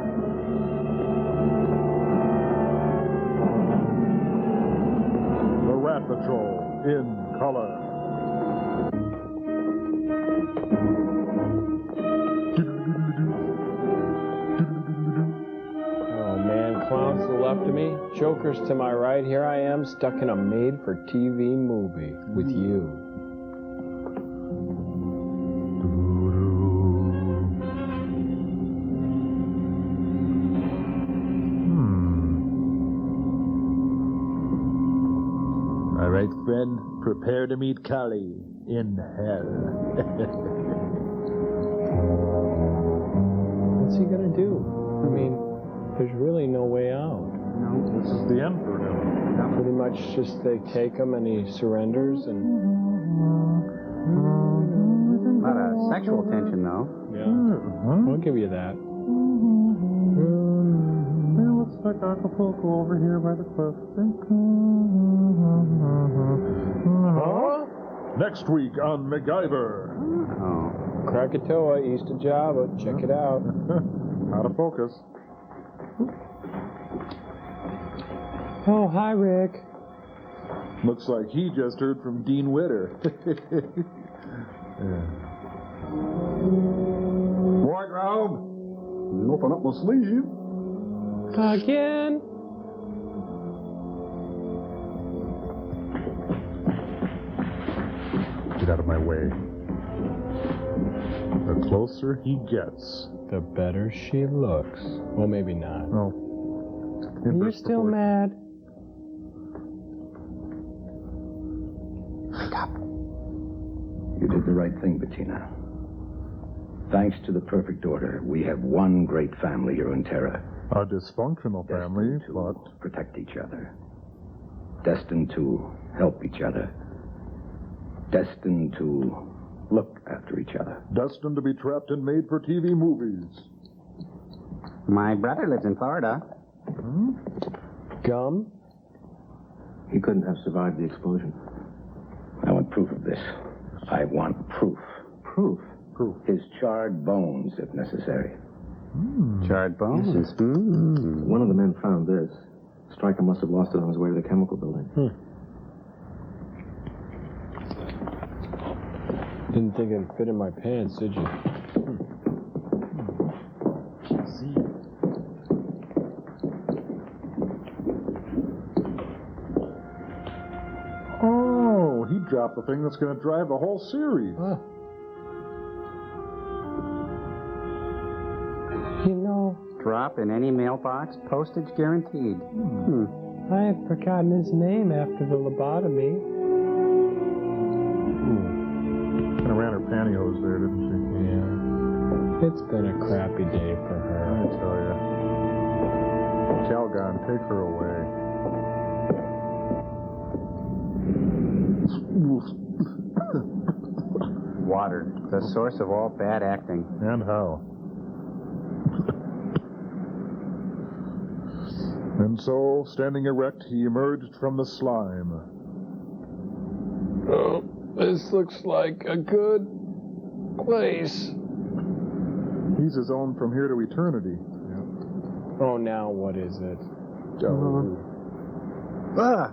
The Rat Patrol in color. Clowns to the left of me, jokers to my right. Here I am, stuck in a made-for-TV movie with you. All right, friend, prepare to meet Kali in hell. What's he gonna do? I mean, there's really no way out. No, this is the end for him. Pretty much just they take him and he surrenders and... A lot of sexual tension, though. Yeah, I'll give you that. It looks like Acapulco over here by the cliff. Next week on MacGyver. Oh. Krakatoa, east of Java. Check it out. Out of focus. Oh, hi, Rick. Looks like he just heard from Dean Witter. Yeah. Wardrobe! Open up my sleeve. Again? Get out of my way. The closer he gets, the better she looks. Well, maybe not. No. Are you still mad? Stop. You did the right thing, Bettina. Thanks to the perfect order, we have one great family here in Terra. A dysfunctional family, but... protect each other. Destined to help each other. Destined to look after each other. Destined to be trapped in made-for-TV movies. My brother lives in Florida. Gum? He couldn't have survived the explosion. I want proof of this. I want proof. Proof? Proof. His charred bones, if necessary. Charred bones? Yes, one of the men found this. Stryker must have lost it on his way to the chemical building. Didn't think it'd fit in my pants, did you? Oh, he dropped the thing that's going to drive the whole series. You know... Drop in any mailbox, postage guaranteed. I had forgotten his name after the lobotomy. Kind of ran her pantyhose there, didn't she? Yeah. It's been a crappy day for her. I tell you. Calgon, take her away. Water, the source of all bad acting. And how? And so, standing erect, he emerged from the slime. Oh, this looks like a good place. He's his own from here to eternity. Yep. Oh, now what is it? Ah!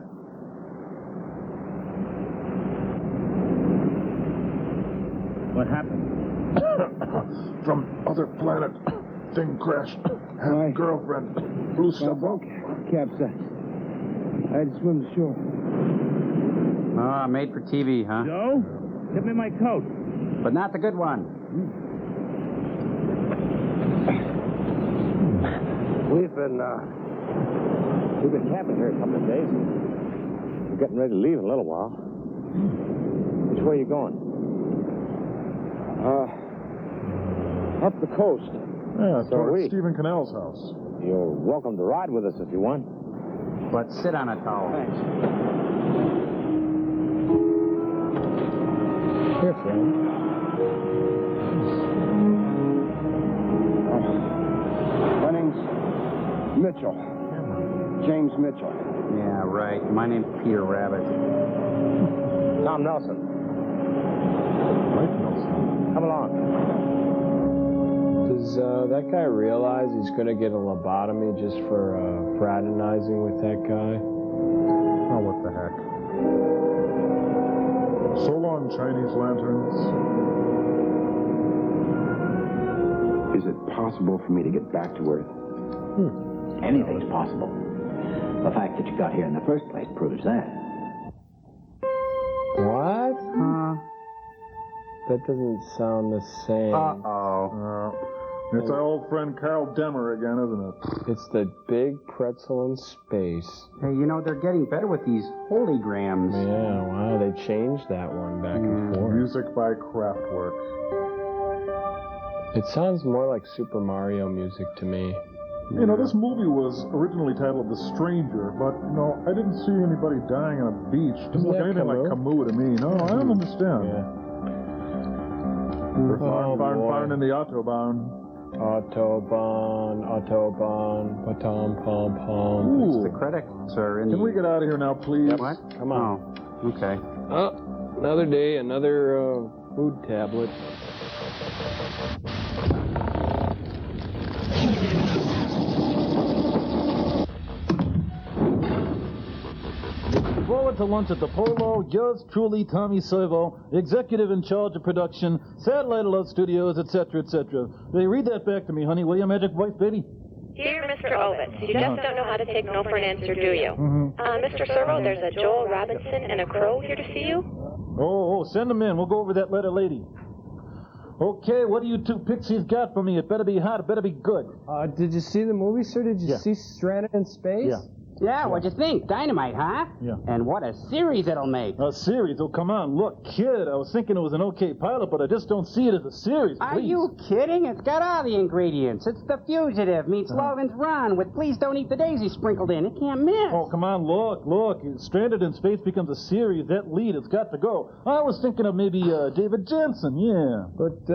What happened? From other planet. Thing crashed. Had girlfriend. Blew stuff up. Capsized. I had to swim to shore. Ah, made for TV, huh? Joe? Get me my coat. But not the good one. We've been camping here a couple of days. We're getting ready to leave in a little while. Which way are you going? Up the coast. Yeah, So are we. towards Stephen Cannell's house. You're welcome to ride with us if you want. But sit on a towel. Thanks. Here, friend. Mitchell. James Mitchell. Yeah, right. My name's Peter Rabbit. Tom Nelson. Mike Nelson. Come along. Does that guy realize he's going to get a lobotomy just for fraternizing with that guy? Oh, what the heck. So long, Chinese lanterns. Is it possible for me to get back to Earth? Anything's possible. The fact that you got here in the first place proves that. What? That doesn't sound the same. It's our old friend Carl Demmer again, isn't it? It's the big pretzel in space. Hey, you know, they're getting better with these holograms. Yeah, wow, they changed that one back and forth. Music by Kraftwerk. It sounds more like Super Mario music to me. You know, this movie was originally titled The Stranger, but, you know, I didn't see anybody dying on a beach. Doesn't look anything like Camus to me. No, I don't understand. Yeah. We're firing in the Autobahn. Autobahn, patom, pom, pom. It's the credits are in. Can we get out of here now, please? What? Come on. Oh, okay. Oh, another day, another food tablet. Forward to lunch at the Polo. Yours truly, Tommy Servo, executive in charge of production, Satellite Alert Studios, etc., etc. Hey, read that back to me, honey, will you, magic voice, baby? Dear Mr. Ovitz, you just don't know how to take no for an answer, do you? Mm-hmm. Mr. Servo, there's a Joel Robinson and a Crow here to see you. Oh, send them in. We'll go over that letter lady. Okay, what do you two pixies got for me? It better be hot, it better be good. Did you see the movie, sir? Did you see Stranded in Space? Yeah. Yeah, what'd you think? Dynamite, huh? Yeah. And what a series it'll make. A series? Oh, come on. Look, kid, I was thinking it was an okay pilot, but I just don't see it as a series, Are please. you kidding? It's got all the ingredients. It's The Fugitive meets Logan's Run with Please Don't Eat the Daisy sprinkled in. It can't miss. Oh, come on, look. Stranded in Space becomes a series. That lead has got to go. I was thinking of maybe David Jansen, yeah. But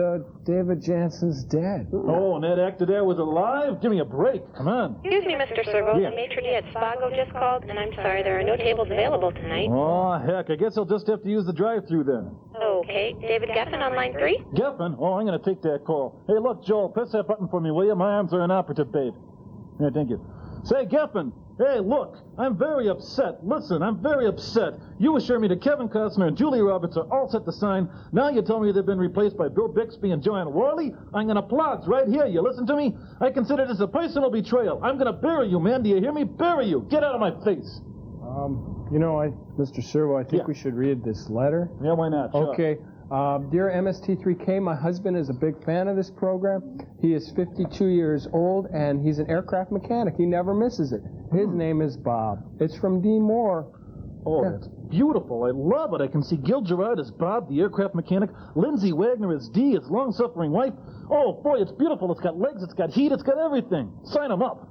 David Jansen's dead. Oh, and that actor there was alive? Give me a break. Come on. Excuse me, Mr. Servo. Yeah. The maitre d' at Spago just called, and I'm sorry, there are no tables available tonight. Oh, heck, I guess I'll just have to use the drive-thru then. Okay. David Geffen on line 3? Geffen? Oh, I'm going to take that call. Hey, look, Joel, press that button for me, will you? My arms are inoperative, babe. Yeah, thank you. Say, Geffen, hey, look, I'm very upset. Listen, I'm very upset. You assure me that Kevin Costner and Julia Roberts are all set to sign. Now you tell me they've been replaced by Bill Bixby and Joanne Worley? I'm going to applaud right here. You listen to me? I consider this a personal betrayal. I'm going to bury you, man. Do you hear me? Bury you. Get out of my face. You know, Mr. Servo, I think we should read this letter. Yeah, why not? Sure. Okay. Dear MST3K, my husband is a big fan of this program. He is 52 years old, and he's an aircraft mechanic. He never misses it. His name is Bob. It's from D. Moore. Oh, that's beautiful. I love it. I can see Gil Gerard as Bob, the aircraft mechanic, Lindsay Wagner as Dee, his long-suffering wife. Oh, boy, it's beautiful. It's got legs, it's got heat, it's got everything. Sign him up.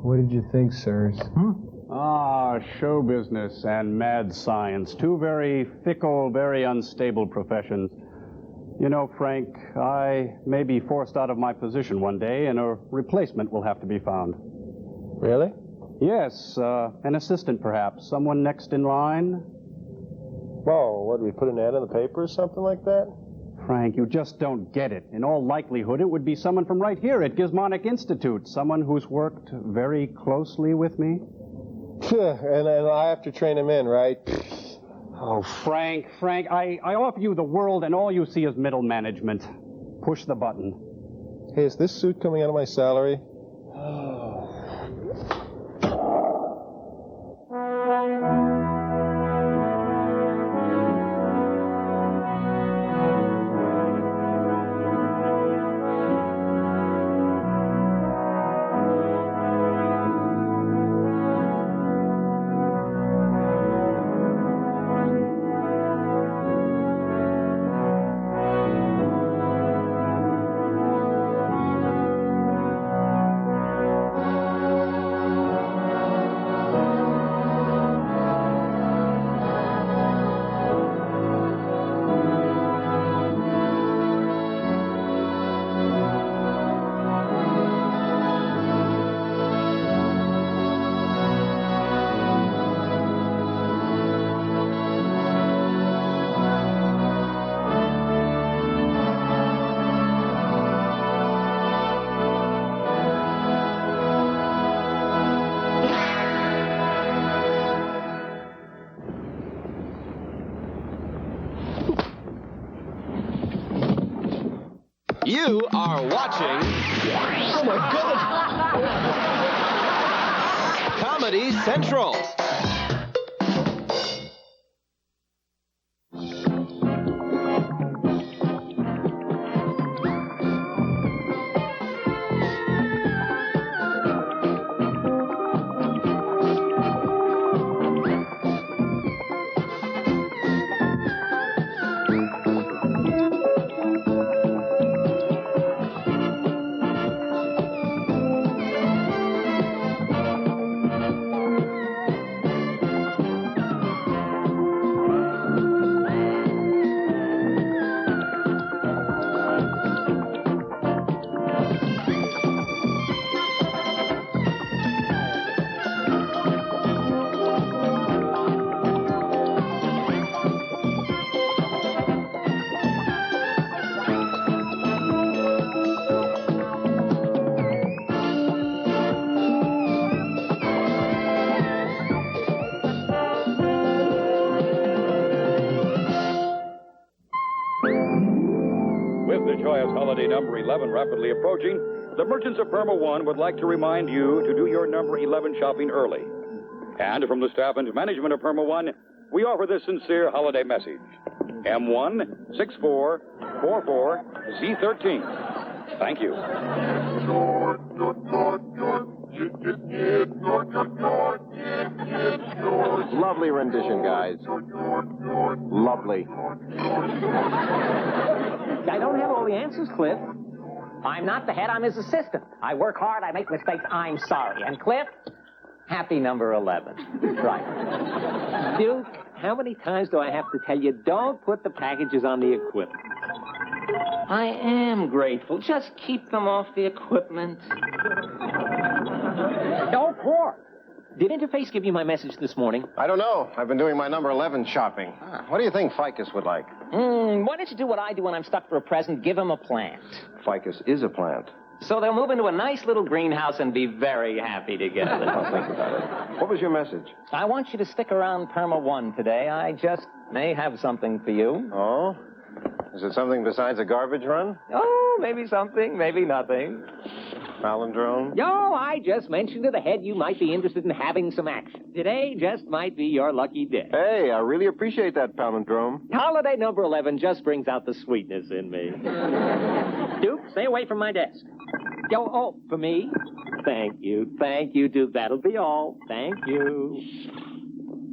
What did you think, sirs? Show business and mad science. Two very fickle, very unstable professions. You know, Frank, I may be forced out of my position one day, and a replacement will have to be found. Really? Yes, an assistant perhaps. Someone next in line. Whoa, what, did we put an ad in the paper or something like that? Frank, you just don't get it. In all likelihood, it would be someone from right here at Gizmonic Institute. Someone who's worked very closely with me. And I have to train him in, right? Oh, Frank, I offer you the world and all you see is middle management. Push the button. Hey, is this suit coming out of my salary? are watching... Oh, my goodness! Comedy Central. Holiday number 11 rapidly approaching, the merchants of Perma 1 would like to remind you to do your number 11 shopping early. And from the staff and management of Perma 1, we offer this sincere holiday message. M16444Z13. Thank you. Lovely rendition, guys. Lovely. I don't have all the answers, Cliff. I'm not the head, I'm his assistant. I work hard, I make mistakes, I'm sorry. And Cliff, happy number 11. Right. Duke, how many times do I have to tell you, don't put the packages on the equipment? I am grateful. Just keep them off the equipment. Oh, Quark. Did Interface give you my message this morning? I don't know. I've been doing my number 11 shopping. What do you think Ficus would like? Why don't you do what I do when I'm stuck for a present? Give him a plant. Ficus is a plant. So they'll move into a nice little greenhouse and be very happy together. I'll think about it. What was your message? I want you to stick around Perma 1 today. I just may have something for you. Oh? Is it something besides a garbage run? Oh, maybe something, maybe nothing. Palindrome? No, I just mentioned to the head you might be interested in having some action. Today just might be your lucky day. Hey, I really appreciate that, Palindrome. Holiday number 11 just brings out the sweetness in me. Duke, stay away from my desk. Oh, for me? Thank you, Duke. That'll be all. Thank you.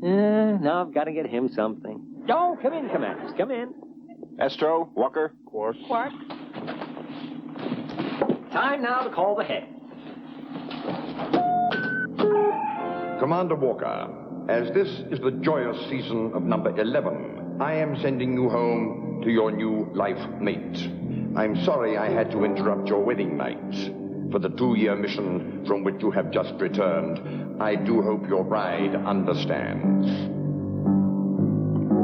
Now I've got to get him something. Oh, come in, Commanders. Come in. Estro, Walker, Quark. Time now to call the head. Commander Walker, as this is the joyous season of number 11, I am sending you home to your new life mate. I'm sorry I had to interrupt your wedding night. For the 2-year mission from which you have just returned, I do hope your bride understands. Is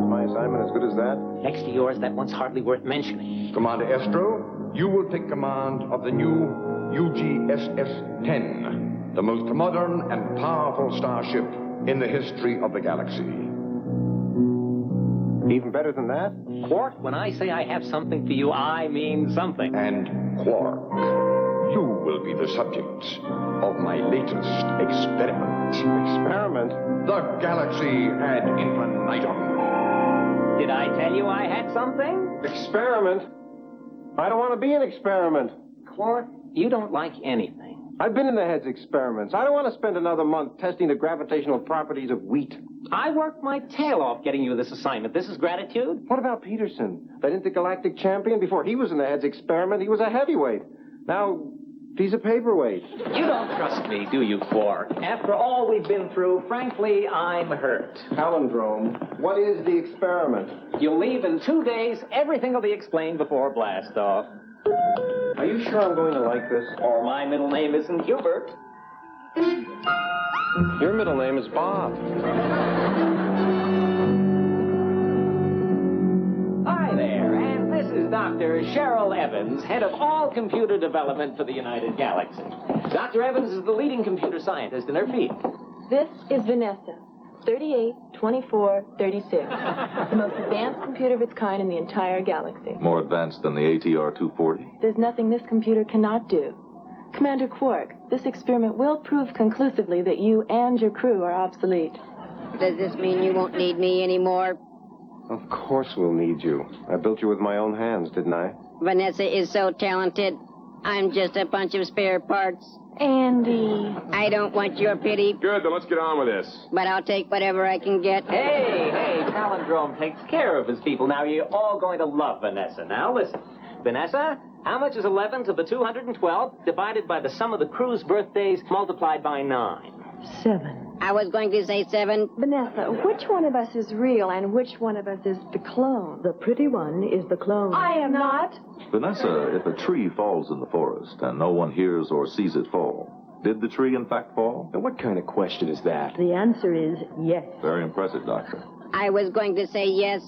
my assignment as good as that? Next to yours, that one's hardly worth mentioning. Commander Estro, you will take command of the new UGSS-10, the most modern and powerful starship in the history of the galaxy. Even better than that? Quark, when I say I have something for you, I mean something. And Quark, you will be the subject of my latest experiment. Experiment? The galaxy ad infinitum. Did I tell you I had something? Experiment? I don't want to be an experiment. Quark, you don't like anything. I've been in the head's experiments. I don't want to spend another month testing the gravitational properties of wheat. I worked my tail off getting you this assignment. This is gratitude? What about Peterson, that intergalactic champion? Before he was in the head's experiment, he was a heavyweight. Now, he's a paperweight. You don't trust me, do you, Quark? After all we've been through, frankly, I'm hurt. Palindrome, what is the experiment? You'll leave in 2 days. Everything will be explained before blast off. Are you sure I'm going to like this? Or my middle name isn't Hubert. Your middle name is Bob. Hi there, and this is Dr. Cheryl Evans, head of all computer development for the United Galaxy. Dr. Evans is the leading computer scientist in her field. This is Vanessa. 382436. The most advanced computer of its kind in the entire galaxy. More advanced than the ATR-240? There's nothing this computer cannot do. Commander Quark, this experiment will prove conclusively that you and your crew are obsolete. Does this mean you won't need me anymore? Of course we'll need you. I built you with my own hands, didn't I? Vanessa is so talented. I'm just a bunch of spare parts. Andy. I don't want your pity. Good, then let's get on with this. But I'll take whatever I can get. Hey, Palindrome takes care of his people. Now, you're all going to love Vanessa. Now, listen. Vanessa, how much is 11 to the 212 divided by the sum of the crew's birthdays multiplied by 9? 7. I was going to say 7. Vanessa, which one of us is real and which one of us is the clone? The pretty one is the clone. I am not. Vanessa, if a tree falls in the forest and no one hears or sees it fall, did the tree in fact fall? Now, what kind of question is that? The answer is yes. Very impressive, Doctor. I was going to say yes.